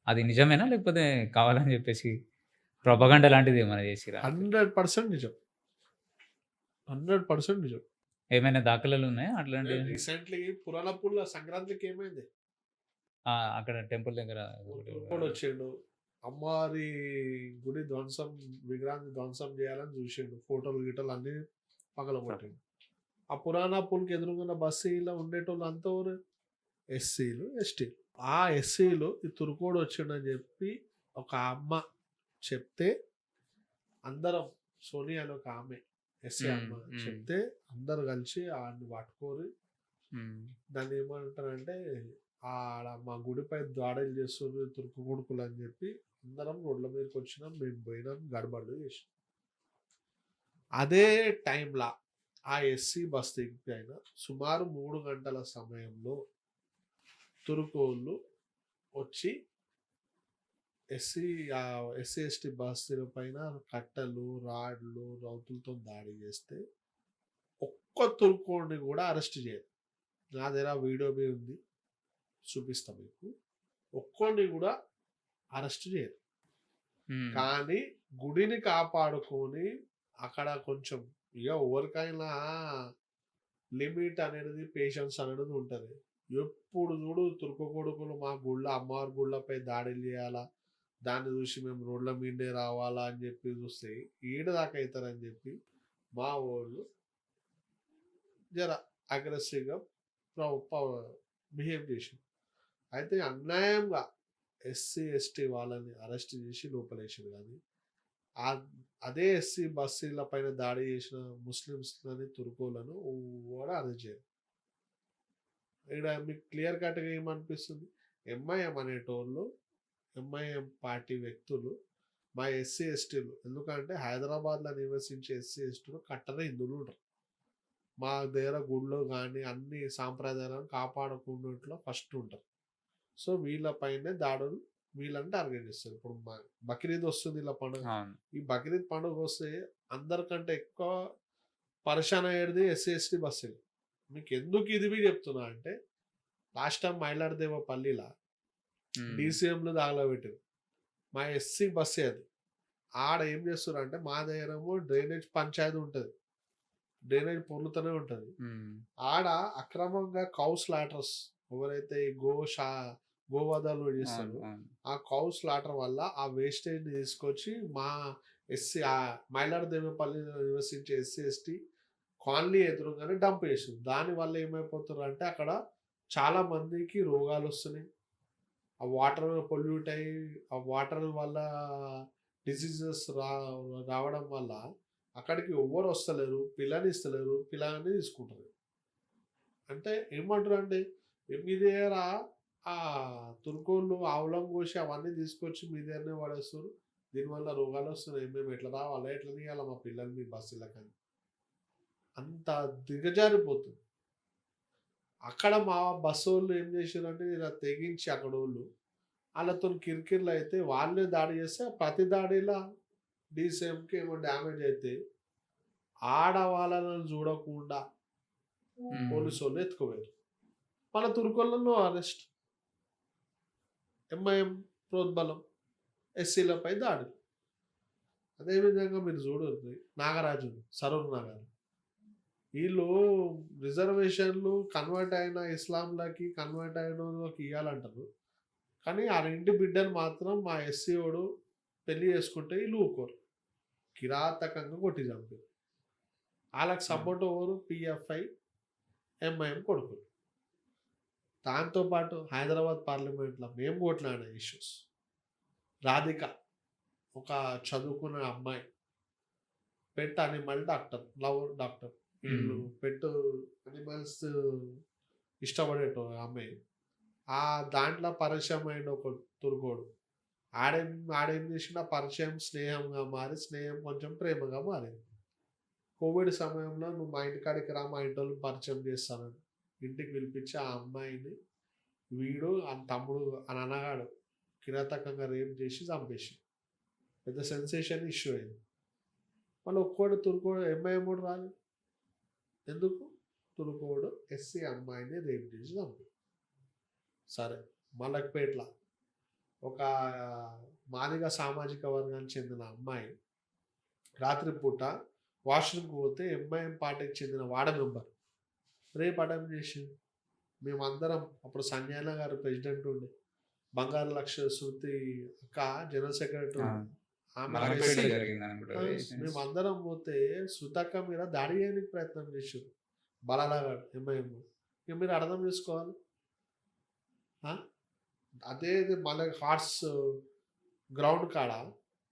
A: అది నిజమేనా, లేకపోతే కావాలని చెప్పేసి ప్రొపగండ లాంటిది ఏమైనా చేసిరా?
C: 100% నిజం, 100% నిజం.
A: ఏమైనా దాఖలాలు ఉన్నాయా అట్లాంటి?
C: రీసెంట్లీ పురాణపూర్ల సంక్రాంతికి ఏమైంది,
A: అక్కడ టెంపుల్ దగ్గర
C: వచ్చిండు, అమ్మవారి గుడి విగ్రహాన్ని ధ్వంసం చేయాలని చూసిండు, ఫోటోలు గీటోలు అన్ని పగలగొట్టిండు. ఆ పురాణపూర్కి ఎదురుకున్న బస్సీలో ఉండేటోళ్ళు అంతా ఎస్సీలు ఎస్టీలు. ఆ ఎస్సీలు ఈ తురుకోడు వచ్చిండని చెప్పి ఒక అమ్మ చెప్తే అందరం, సోనియా అని ఒక ఆమె ఎస్సీ అమ్మ చెప్తే అందరు కలిసి ఆడిని పట్టుకోరి దాన్ని ఏమంటారంటే ఆడ మా గుడిపై దాడులు చేస్తున్నారు తుర్కు కొడుకులు అని చెప్పి అందరం రోడ్ల మీదకి వచ్చినాం, మేము పోయినాం, గడబడ్లు చేసినాం. అదే టైంలో ఆ ఎస్సీ బస్తీకి పైన సుమారు 3 గంటల సమయంలో తురుకోళ్ళు వచ్చి ఎస్సీ ఎస్టీ బస్తీల పైన కట్టలు రాడ్లు రౌతులతో దాడి చేస్తే ఒక్క తురుకోడిని కూడా అరెస్ట్ చేయరు. నా దగ్గర వీడియో మీద ఉంది, చూపిస్తా మీకు. ఒక్కడిని కూడా అరెస్ట్ చేయరు. కానీ గుడిని కాపాడుకొని అక్కడ కొంచెం ఇక ఎవరికైనా లిమిట్ అనేది పేషెన్స్ అనేది ఉంటుంది. ఎప్పుడు చూడు తుర్కు కొడుకులు మా అమ్మవారి గుళ్ళపై దాడులు చేయాలా, దాన్ని చూసి మేము రోడ్ల మీదే రావాలా అని చెప్పి చూస్తే ఈడ దాకా అవుతారని చెప్పి మా వాళ్ళు జర అగ్రెసివ్గా బిహేవ్ చేసింది. అయితే అన్యాయంగా ఎస్సీ ఎస్టీ వాళ్ళని అరెస్ట్ చేసి లోపలేసారు. కానీ అదే ఎస్సీ బస్సీల పైన దాడి చేసిన ముస్లిమ్స్లని తుర్కోలను కూడా అరెస్ట్ చేయరు. ఇక్కడ మీకు క్లియర్ కట్గా ఏమనిపిస్తుంది, ఎంఐఎం అనేటోళ్ళు, ఎంఐఎం పార్టీ వ్యక్తులు మా ఎస్సీ ఎస్టీలు, ఎందుకంటే హైదరాబాద్లో నివసించే ఎస్సీ ఎస్టీలు కట్టన హిందువులు ఉంటారు. మా దగ్గర గుళ్ళు కానీ అన్ని సాంప్రదాయాలను కాపాడుకున్నట్లో ఫస్ట్ ఉంటారు. సో వీళ్ళపైనే దాడులు వీళ్ళని టార్గెట్ చేస్తారు. ఇప్పుడు బక్రీద్ వస్తుంది ఇలా పండుగ, ఈ బక్రీద్ పండుగ వస్తే అందరికంటే ఎక్కువ పరిశాన్ అయ్యేది ఎస్సీ ఎస్టీ బస్సులు. మీకు ఎందుకు ఇది చెప్తున్నా అంటే లాస్ట్ టైం మైలాడదేవపల్లిలో డీసీఎంలు దాగలబెట్టారు, మా ఎస్సీ బస్సే అది. ఆడ ఏం చేస్తున్నారు అంటే మా దగ్గరేమో డ్రైనేజ్ పంచాయతీ ఉంటుంది, డ్రైనేజ్ పొర్లుతూనే ఉంటుంది. ఆడ అక్రమంగా కౌ స్లాటర్స్ ఎవరైతే గోవధాలు చేస్తారు, ఆ కౌ స్లాటర్ వల్ల ఆ వేస్టేజ్ తీసుకొచ్చి మా ఎస్సీ మైలాడదేవపల్లి నివసించే ఎస్సీ ఎస్టీ కాలనీ ఎదురుగానే డంప్ చేసింది. దానివల్ల ఏమైపోతారు అంటే అక్కడ చాలా మందికి రోగాలు వస్తున్నాయి. ఆ వాటర్ పొల్యూట్ అయ్యి ఆ వాటర్ వల్ల డిసీజెస్ రావడం వల్ల అక్కడికి ఎవరు వస్తలేరు, పిల్లని ఇస్తలేరు, పిల్లని తీసుకుంటారు. అంటే ఏమంటారు అంటే మీ దగ్గర ఆ తుర్కోళ్ళు ఆవులం కోసి అవన్నీ తీసుకొచ్చి మీ దగ్గరనే పడేస్తారు. దీనివల్ల రోగాలు వస్తున్నాయి. మేము ఎట్లా రావాలా, ఎట్లా తీయాలా మా పిల్లలు మీ బస్సులకని అంత దిగజారిపోతుంది. అక్కడ మా బస్సు వాళ్ళు ఏం చేశారంటే ఇలా తెగించి అక్కడ వాళ్ళు వాళ్ళతో కిరికిర్లు అయితే వాళ్ళే దాడి చేస్తే ప్రతి దాడిలా డీసీఎంకి ఏమో డ్యామేజ్ అయితే ఆడవాళ్ళను చూడకుండా పోలీసు వాళ్ళు ఎత్తుకుపోయారు. మన తుర్కోళ్ళను అరెస్ట్. ఎంఐఎం ప్రోద్బలం, ఎస్సీలపై దాడులు. అదేవిధంగా మీరు చూడండి నాగరాజు, సరూర్ నగర్, వీళ్ళు రిజర్వేషన్లు కన్వర్ట్ అయిన ఇస్లాంలకి కన్వర్ట్ అయిన వాళ్ళకి ఇవ్వాలంటారు. కానీ ఆ ఇంటి బిడ్డలు మాత్రం మా ఎస్సీ వాడు పెళ్లి చేసుకుంటే వీళ్ళు ఊరుకోరు. కిరాతకంగా కొట్టి చంపారు. వాళ్ళకి సపోర్ట్ ఎవరు? పిఎఫ్ఐ, ఎంఐఎం కొడుకులు. దాంతోపాటు హైదరాబాద్ పార్లమెంట్లో మేము కొట్లాడిన ఇష్యూస్. రాధిక ఒక చదువుకున్న అమ్మాయి, పెట్ అనిమల్ డాక్టర్, లవ్ డాక్టర్. వీళ్ళు పెట్టు అనిమల్స్ ఇష్టపడేట అమ్మాయి. ఆ దాంట్లో పరిచయం అయిన ఒక తుర్కోడు ఆడేం చేసిన పరిచయం స్నేహంగా మారి స్నేహం కొంచెం ప్రేమగా మారింది. కోవిడ్ సమయంలో నువ్వు మా ఇంటికాడికి రా, మా ఇంటి వాళ్ళని పరిచయం చేస్తానని ఇంటికి పిలిపించి ఆ అమ్మాయిని వీడు ఆ తమ్ముడు అని అనగాడు కిరాతకంగా రేప్ చేసి చంపేసి పెద్ద సెన్సేషన్ ఇష్యూ అయింది. మళ్ళీ ఒక్కోడు తుర్కోడు ఎంఐఎం కూడా రాలేదు. ఎందుకు? తుర్కోడు ఎస్సీ అమ్మాయిని రేప్ చేసి చంపాడు. సరే, మలక్పేట్ల ఒక మాదిగ సామాజిక వర్గానికి చెందిన అమ్మాయి రాత్రిపూట వాష్రూమ్కి పోతే ఎంఐఎం పార్టీకి చెందిన వార్డు మెంబర్ రేపు అటెంప్ట్ చేసింది. మేమందరం అప్పుడు సంజయన గారు ప్రెసిడెంట్ ఉండే, బంగారు లక్ష శృతి అక్క జనరల్ సెక్రటరీ, మేమందరం పోతే శృతక్క మీద దాడి చేయడానికి ప్రయత్నం చేశారు బలాలగాడు ఎంఐఎం. ఇక మీరు అర్థం చేసుకోవాలి. అదే మళ్ళీ హార్ట్స్ గ్రౌండ్ కాడ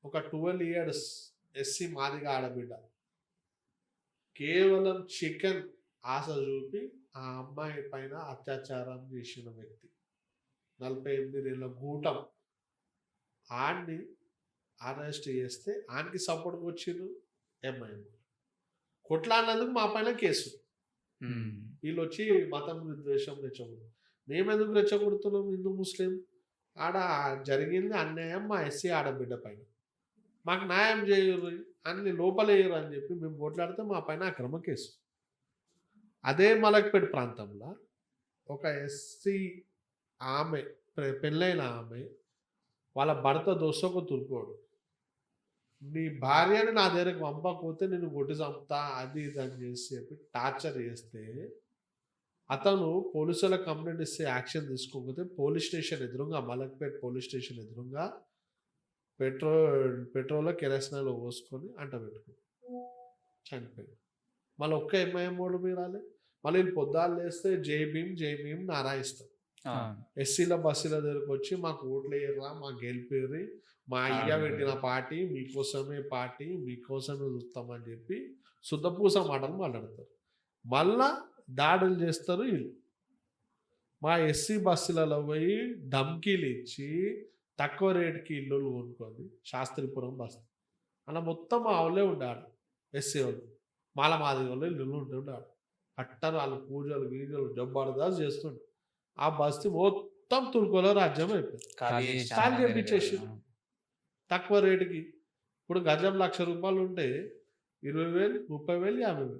C: ఒక 12 years ఎస్సీ మాదిగా ఆడబిడ్డ కేవలం చికెన్ ఆశ చూపి ఆ అమ్మాయి పైన అత్యాచారం చేసిన వ్యక్తి, 48 ఏళ్ళ గూటం. ఆడిని అరెస్ట్ చేస్తే ఆయనకి సపోర్ట్కి వచ్చిండ్రు ఎంఐఎం. కొట్లాడినందుకు మా పైన కేసు. వీళ్ళు వచ్చి మతం విద్వేషం రెచ్చగొడుతున్నారు. మేమెందుకు రెచ్చగొడుతున్నాం? హిందూ ముస్లిం ఆడ జరిగింది అన్యాయం మా ఎస్సీ ఆడబిడ్డ పైన, మాకు న్యాయం చేయరు, అన్ని లోపలేయరు అని చెప్పి మేము కొట్లాడితే మా పైన అక్రమ కేసు. అదే మలక్పేట ప్రాంతంలో ఒక ఎస్సీ ఆమె పెళ్ళైన ఆమె వాళ్ళ భర్త దోస్తకు తుర్కోడు, నీ భార్యని నా దగ్గరకు పంపకపోతే నేను కొట్టి చంపుతా అది ఇది అని చెప్పి టార్చర్ చేస్తే అతను పోలీసులకు కంప్లైంట్ ఇస్తే యాక్షన్ తీసుకోకపోతే పోలీస్ స్టేషన్ ఎదురుగా, మలక్పేట పోలీస్ స్టేషన్ ఎదురుగా పెట్రోల్లో కెరసనాలు పోసుకొని అంట పెట్టుకుని చనిపోయింది. మళ్ళీ ఒక్క ఎంఐఎం ఓడు మీరు రాలే. మళ్ళీ వీళ్ళు పొద్దాలు లేస్తే జై భీమ్ నారాయిస్తాం. ఎస్సీల బస్సుల దగ్గరకు వచ్చి మాకు ఓట్లు వేయరా, మాకు గెలిపేరి, మా అయ్య పెట్టిన పార్టీ మీకోసమే చూస్తామని చెప్పి శుద్ధపూస మాటలు మాట్లాడతారు. మళ్ళా దాడులు చేస్తారు వీళ్ళు. మా ఎస్సీ బస్సులలో పోయి ధమ్కీలు ఇచ్చి తక్కువ రేటుకి ఇల్లు కొనుక్కొని శాస్త్రీపురం బస్సు అలా మొత్తం మా వాళ్ళే ఉండాడు. ఎస్సీ వాళ్ళు మాది వాళ్ళు ఇల్లు ఉంటుండాడు. కట్టరు వాళ్ళు పూజలు గీజలు జబ్బాడుదాస్ చేస్తుండే. ఆ బస్తీ మొత్తం తుర్కోలో రాజ్యం అయిపోయింది. ఖాళీ చేపించేసి తక్కువ రేటుకి. ఇప్పుడు గజం ₹1,00,000 ఉంటే 20,000, 30,000, 50,000.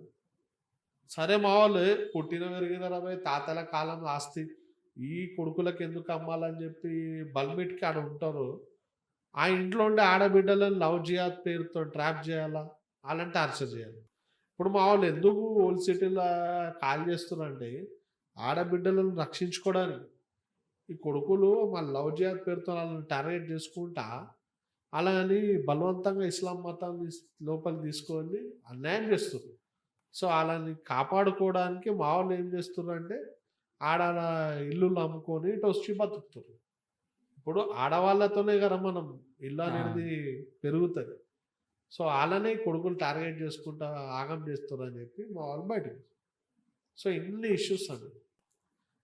C: సరే మా వాళ్ళు పుట్టిన పెరిగిన తాతల కాలం ఆస్తి ఈ కొడుకులకు ఎందుకు అమ్మాలని చెప్పి బల్మిట్కి ఆడ ఉంటారు. ఆ ఇంట్లో ఉండే ఆడబిడ్డలను లవ్ జిహాద్ పేరుతో ట్రాప్ చేయాలా, వాళ్ళని టార్చర్ చేయాలి. ఇప్పుడు మా వాళ్ళు ఎందుకు ఓల్డ్ సిటీలో కాల్ చేస్తున్నారంటే ఆడబిడ్డలను రక్షించుకోవడానికి. ఈ కొడుకులు మన లవ్ జిహాద్ పేరుతో వాళ్ళని టార్గెట్ చేసుకుంటా అలాగని బలవంతంగా ఇస్లాం మతం లోపలికి తీసుకొని అన్యాయం చేస్తారు. సో వాళ్ళని కాపాడుకోవడానికి మా వాళ్ళు ఏం చేస్తున్నారు అంటే ఆడ ఇల్లు అమ్ముకొని ఇటు వచ్చి బతుకుతారు. ఇప్పుడు ఆడవాళ్ళతోనే కదా మనం ఇల్లు అనేది పెరుగుతుంది. సో వాళ్ళనే కొడుకులు టార్గెట్ చేసుకుంటా ఆగం చేస్తారు అని చెప్పి మా వాళ్ళు బయటకు. సో ఇన్ని ఇష్యూస్ అండి.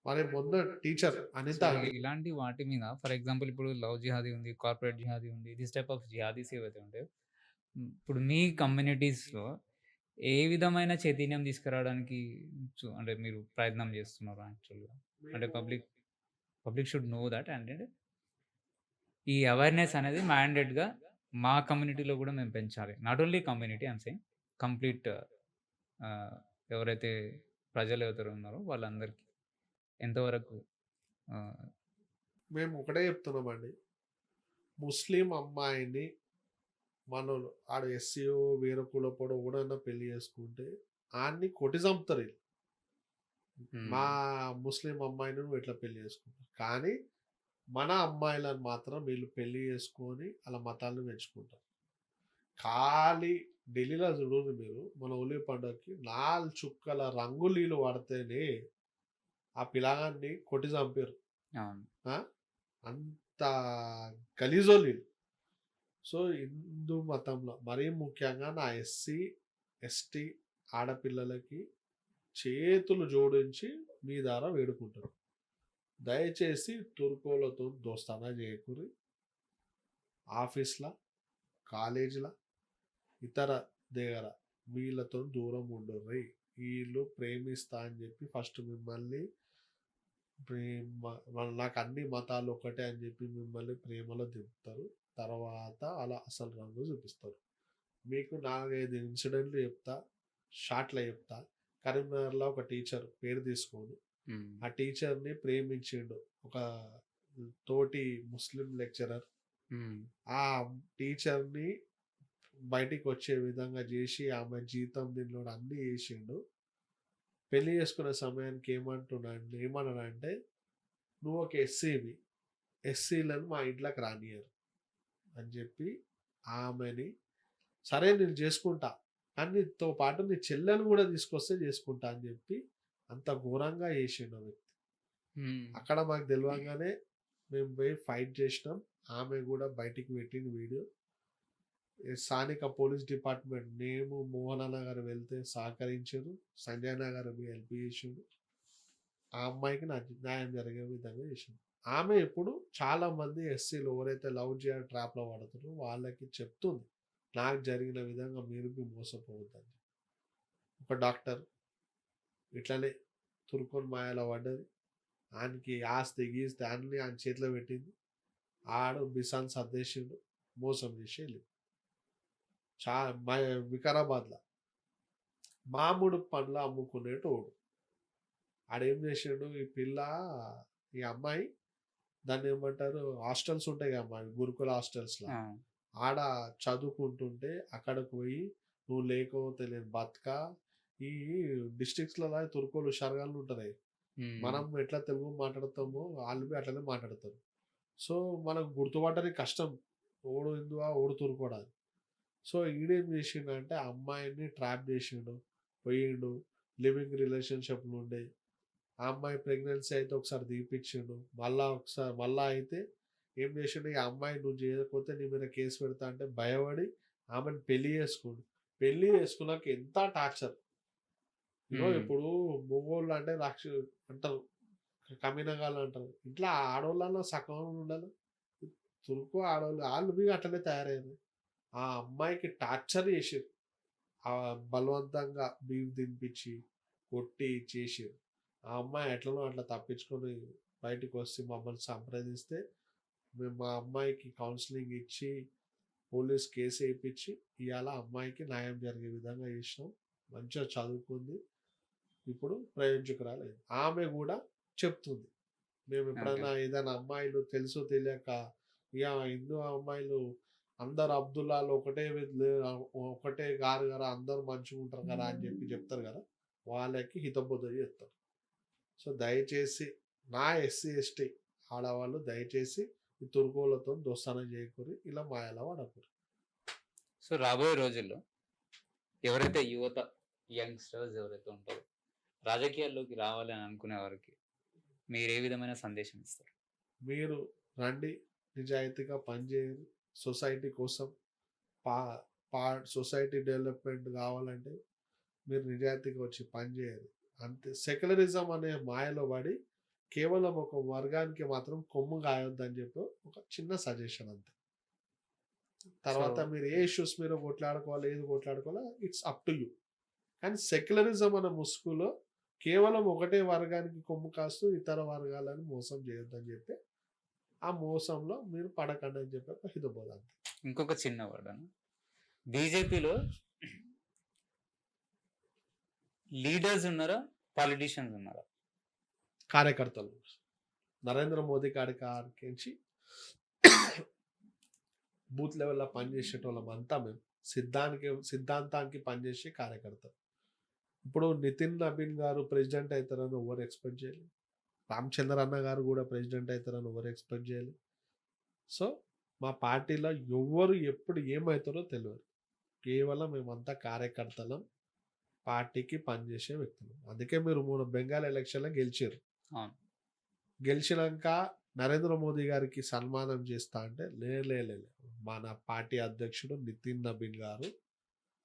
C: మరి మొన్న టీచర్ అనిత
A: సో,
C: అండి.
A: ఇలాంటి వాటి మీద ఫర్ ఎగ్జాంపుల్ ఇప్పుడు లవ్ జిహాదీ ఉంది, కార్పొరేట్ జిహాదీ ఉంది. దిస్ టైప్ ఆఫ్ జిహాదీస్ ఏవైతే ఉంటాయో, ఇప్పుడు మీ కమ్యూనిటీస్‌లో ఏ విధమైన చైతన్యం తీసుకురావడానికి అంటే మీరు ప్రయత్నం చేస్తున్నారు యాక్చువల్‌గా? అంటే public should know that and ఈ అవేర్‌నెస్ అనేది మ్యాండేట్‌గా మా కమ్యూనిటీలో గూడా మేము పెంచాలి. Not only community I'm saying complete ఎవరైతే ప్రజలు ఎవరైతే ఉన్నారో వాళ్ళందరికీ ఎంతవరకు ఆహ్,
C: మేము ఒకటే చెప్తున్నామండి. ముస్లిం అమ్మాయిని మనోళ్ళు ఆడు ఎస్సీయో వేరే కులపోడో ఎవడన్నా పెళ్లి చేసుకుంటే ఆడిని కొట్టి చంపుతారు ఈళ్ళు. మా ముస్లిం అమ్మాయిని నువ్వు ఎట్లా పెళ్లి చేసుకుంటావు? కానీ మన అమ్మాయిలను మాత్రం వీళ్ళు పెళ్లి చేసుకొని ఆళ్ళ మతాలను పెంచుకుంటారు. ఖాళీ ఢిల్లీలో చూడుర్రి మీరు మన హోలీ పండగకి 4 చుక్కల రంగులీలు పడితేనే ఆ పిల్లగాన్ని కొట్టి చంపారు.
A: అవును.
C: ఆ! అంత గలీజోళ్ళు వీళ్ళు. సో, హిందూ మతంలో మరీ ముఖ్యంగా నా ఎస్సీ, ఎస్టీ ఆడపిల్లలకి చేతులు జోడించి మీ ద్వారా వేడుకుంటారు. దయచేసి తుర్కోలతో దోస్తానా చేయకుర్రి. ఆఫీస్‌ల, కాలేజీల, ఇతర దగ్గర వీళ్ళతో దూరం ఉండుర్రి. ఈళ్ళు ప్రేమిస్తా అని చెప్పి ఫస్ట్ మిమ్మల్ని నాకు అన్ని మతాలు ఒకటే అని చెప్పి మిమ్మల్ని ప్రేమలో దింపుతారు. తర్వాత అలా అసలు రంగు చూపిస్తారు. మీకు 4, 5 ఇన్సిడెంట్లు చెప్తా. షార్ట్‌లో చెప్తా. కరీంనగర్‌లో ఒక టీచర్ పేరు తీసుకోను.
A: హ్మ్.
C: ఆ టీచర్‌ని ప్రేమించిండు ఒక తోటి ముస్లిం లెక్చరర్.
A: హ్మ్.
C: ఆ టీచర్‌ని బయటికి వచ్చే విధంగా చేసి ఆమె జీతం దీనిలో అన్నీ చేసిండు. పెళ్లి చేసుకునే సమయానికి ఏమన్నాడంటే నువ్వు ఒక ఎస్సీవి. ఎస్సీలను మా ఇంట్లోకి రానియ్యరు అని చెప్పి ఆమెని సరే నేను చేసుకుంటా. కానీ నీతో పాటు నీ చెల్లెని కూడా తీసుకొస్తే చేసుకుంటా అని చెప్పి అంత ఘోరంగా చేసిండు ఆ వ్యక్తి.
A: హ్మ్.
C: అక్కడ మాకు తెలవంగానే మేము పోయి ఫైట్ చేసినాం. ఆమె కూడా బయటికి పెట్టింది వీడియో. స్థానిక పోలీస్ డిపార్ట్మెంట్ మేము మోహన్ అన్న గారు వెళ్తే సహకరించారు. సంజయ్ అన్న గారు హెల్ప్ చేసిండు. ఆ అమ్మాయికి న్యాయం జరిగే విధంగా చేసిండు. ఆమె ఇప్పుడు చాలా మంది ఎస్సీలు ఎవరైతే లవ్ జిహాద్ ట్రాప్‌లో పడుతారో వాళ్ళకి చెప్తుంది. నాకు జరిగిన విధంగా మీరు మోసపోవద్దని. ఒక డాక్టర్ ఇట్లనే తురుకొని మాయలో పడ్డది. ఆనికి ఆస్తి గీస్తి అన్నీ ఆయన చేతిలో పెట్టింది. ఆడు బిసాన్ సర్దేసిండు. మోసం చేసి వెళ్ళిండు. చా మ వికారాబాద్‌ల మామిడి పండ్లు అమ్ముకునేటోడు. ఆడేం చేసిండు ఈ అమ్మాయి దాన్ని ఏమంటారు హాస్టల్స్ ఉంటాయి కదమ్మా గురుకుల హాస్టల్స్‌ల.
A: ఆ!
C: ఆడ చదువుకుంటుంటే అక్కడికి పోయి నువ్వు లేకపోతే నేను బతకా ఈ డిస్ట్రిక్ట్స్‌లలో తుర్కోలు షరగాళ్ళు ఉంటారు.
A: హ్మ్.
C: మనం ఎట్లా తెలుగు మాట్లాడతామో వాళ్ళు బి అట్లనే మాట్లాడతారు. సో, మనకు గుర్తుపట్టడానికి కష్టం. ఓడు హిందువా? ఓడు తుర్కోడా? అని. సో, ఈడేం చేసిండంటే ఆ అమ్మాయిని ట్రాప్ చేసిండు. పోయిండు. లివింగ్ రిలేషన్‌షిప్‌లో ఉండే. ఆ అమ్మాయి ప్రెగ్నెన్సీ అయితే ఒకసారి తీపిచ్చిండు. మళ్ళా అయితే ఏం చేసిండు, ఈ అమ్మాయి నువ్వు చేయకపోతే నీ మీద కేసు పెడతా అంటే భయపడి ఆమెను పెళ్లి చేసుకుండు. పెళ్లి చేసుకున్నాక ఎంత టార్చర్. ఇప్పుడు మొగోళ్ళు అంటే అంటారు. కమినగాళ్ళు అంటారు. ఇట్లా ఆడోళ్ళన్నా సగం ఉండాలి. తురుకు ఆడోళ్ళు ఆళ్ళు బి అట్లనే తయారయ్యారు. ఆ అమ్మాయికి టార్చర్ చేసిర్రు. బలవంతంగా బీఫ్ తినిపించి, కొట్టి చేసిర్రు. ఆ అమ్మాయి ఎట్లనో అట్లా తప్పించుకొని బయటికొచ్చి మమ్మల్ని సంప్రదిస్తే, మేము మా అమ్మాయికి కౌన్సెలింగ్ ఇచ్చి, పోలీస్ కేస్ ఏపిచ్చి, ఇయాల అమ్మాయికి న్యాయం జరిగే విధంగా చేసినాం. మంచిగా చదువుకుంది. ఇప్పుడు ప్రయోజకురాలయింది. ఆమె గూడా చెప్తుంది. మేము
A: ఓకే.
C: ఎప్పుడైనా ఏదైనా అమ్మాయిలు తెలుసో తెలియక ఇగ హిందూ అమ్మాయిలు అందరు అబ్దుల్లాలు ఒకటే గారు కదా అందరూ మంచిగుంటారు కదా అని చెప్పి చెప్తారు కదా! వాళ్ళకి హితబోధ చేస్తారు. సో, దయచేసి నా ఎస్సీ, ఎస్టీ ఆడవాళ్ళు దయచేసి ఈ తుర్కోళ్ళతో దోస్తానం చేయకుర్రి. ఇలా మాయల పడకుర్రి.
A: సో, రాబోయే రోజుల్లో ఎవరైతే యువత, యంగ్‌స్టర్స్ ఎవరైతే ఉంటారో, రాజకీయాల్లోకి రావాలి అని అనుకునే వారికి మీరే విధమైన సందేశం ఇస్తారు?
C: మీరు రండి, నిజాయితీగా పనిచేయండి. సొసైటీ కోసం పా పా సొసైటీ డెవలప్‌మెంట్ కావాలంటే మీరు నిజాయితీగా వచ్చి పని చేయాలి. అంతే సెక్యులరిజం అనే మాయలో పడి కేవలం ఒక వర్గానికి మాత్రం కొమ్ము గాయొద్దని చెప్పి ఒక చిన్న సజెషన్ అంతే. తర్వాత
A: So-
C: మీరు ఏ ఇష్యూస్ మీద కొట్లాడుకోవాలి, ఏది కొట్లాడుకోవాలో ఇట్స్ అప్ టు యూ. కానీ సెక్యులరిజం అనే ముసుగులో కేవలం ఒకటే వర్గానికి కొమ్ము కాస్తూ ఇతర వర్గాలను మోసం చేయొద్దని చెప్పి ఆ మోసంలో మీరు పడకండి అని చెప్పి ఒక హితబోధ అంతే.
A: ఇంకొక చిన్న వర్డ్ అన్న, బీజేపీలో లీడర్స్ ఉన్నారా, పాలిటీషియన్స్ ఉన్నారా?
C: కార్యకర్తలు నరేంద్ర మోదీ కాడికి బూత్ లెవెల్లో పనిచేసేటోళ్ళం అంతా మేము సిద్ధాంతానికి పనిచేసే కార్యకర్తలు. ఇప్పుడు నితిన్ నబీన్ గారు ప్రెసిడెంట్ అవుతారని ఎవరు ఎక్స్పెక్ట్ చేయాలి, రామచంద్ర అన్న గారు కూడా ప్రెసిడెంట్ అవుతారని ఎవరు ఎక్స్పెక్ట్ చేయాలి. సో మా పార్టీలో ఎవరు ఎప్పుడు ఏమవుతారో తెలియదు. కేవలం మేమంతా కార్యకర్తలం, పార్టీకి పనిచేసే వ్యక్తులు. అందుకే మీరు 3 బెంగాల్ ఎలక్షన్లో గెలిచారు.
A: అవును.
C: గెలిచినాక నరేంద్ర మోదీ గారికి సన్మానం చేస్తా అంటే లే మన పార్టీ అధ్యక్షుడు నితిన్ నబీన్ గారు,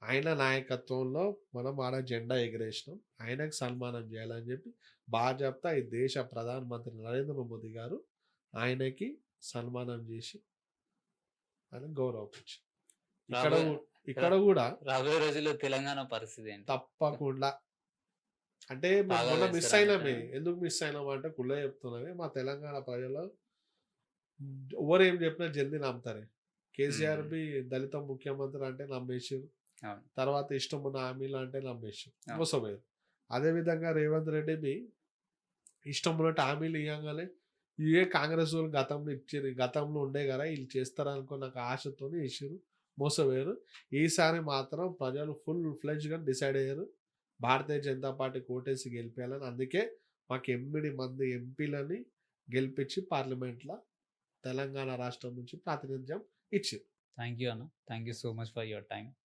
C: ఆయన నాయకత్వంలో మనం ఆడ జెండా ఎగరేసినాం, ఆయనకు సన్మానం చేయాలని చెప్పి భాజపా ఈ దేశ ప్రధానమంత్రి నరేంద్ర మోదీ గారు ఆయనకి సన్మానం చేసి ఆయన గౌరవించారు. ఇక్కడ కూడా
A: రాబోయే రోజుల్లో తెలంగాణ పరిస్థితి ఏంటి?
C: తప్పకుండా అంటే
A: బాగా
C: మొన్న మిస్
A: చేస్తారా
C: అయినామే.
A: అంటే?
C: ఎందుకు మిస్ అయినామా అంటే కుళ్ళ చెప్తున్నామే, మా తెలంగాణ ప్రజలు ఎవరు ఏం చెప్పినా జల్దీ నమ్ముతారే. కేసీఆర్ బి దళిత ముఖ్యమంత్రి అంటే నమ్మేసారు,
A: అవును.
C: తర్వాత ఇష్టం ఉన్న హామీలు అంటే నమ్మేసారు,
A: అవును.
C: మోసపోయారు. అదేవిధంగా రేవంత్ రెడ్డి బి ఇష్టం ఉన్నట్టు హామీలు ఇవ్వగానే ఇవే కాంగ్రెస్ వాళ్ళు గతంలో ఇచ్చారు, గతంలో ఉండే కదా వీళ్ళు చేస్తారనుకో నాకు ఆశతోనే ఇచ్చారు, మోసపోయారు. ఈసారి మాత్రం ప్రజలు ఫుల్ ఫ్లెడ్జ్గా డిసైడ్ అయ్యారు భారతీయ జనతా పార్టీ కోటేసి గెలిపేయాలని. అందుకే మాకు 8 మంది ఎంపీలని గెలిపించి పార్లమెంట్లో తెలంగాణ రాష్ట్రం నుంచి ప్రాతినిధ్యం ఇచ్చారు.
A: థ్యాంక్ యూ అన్న, thank you so much for your time.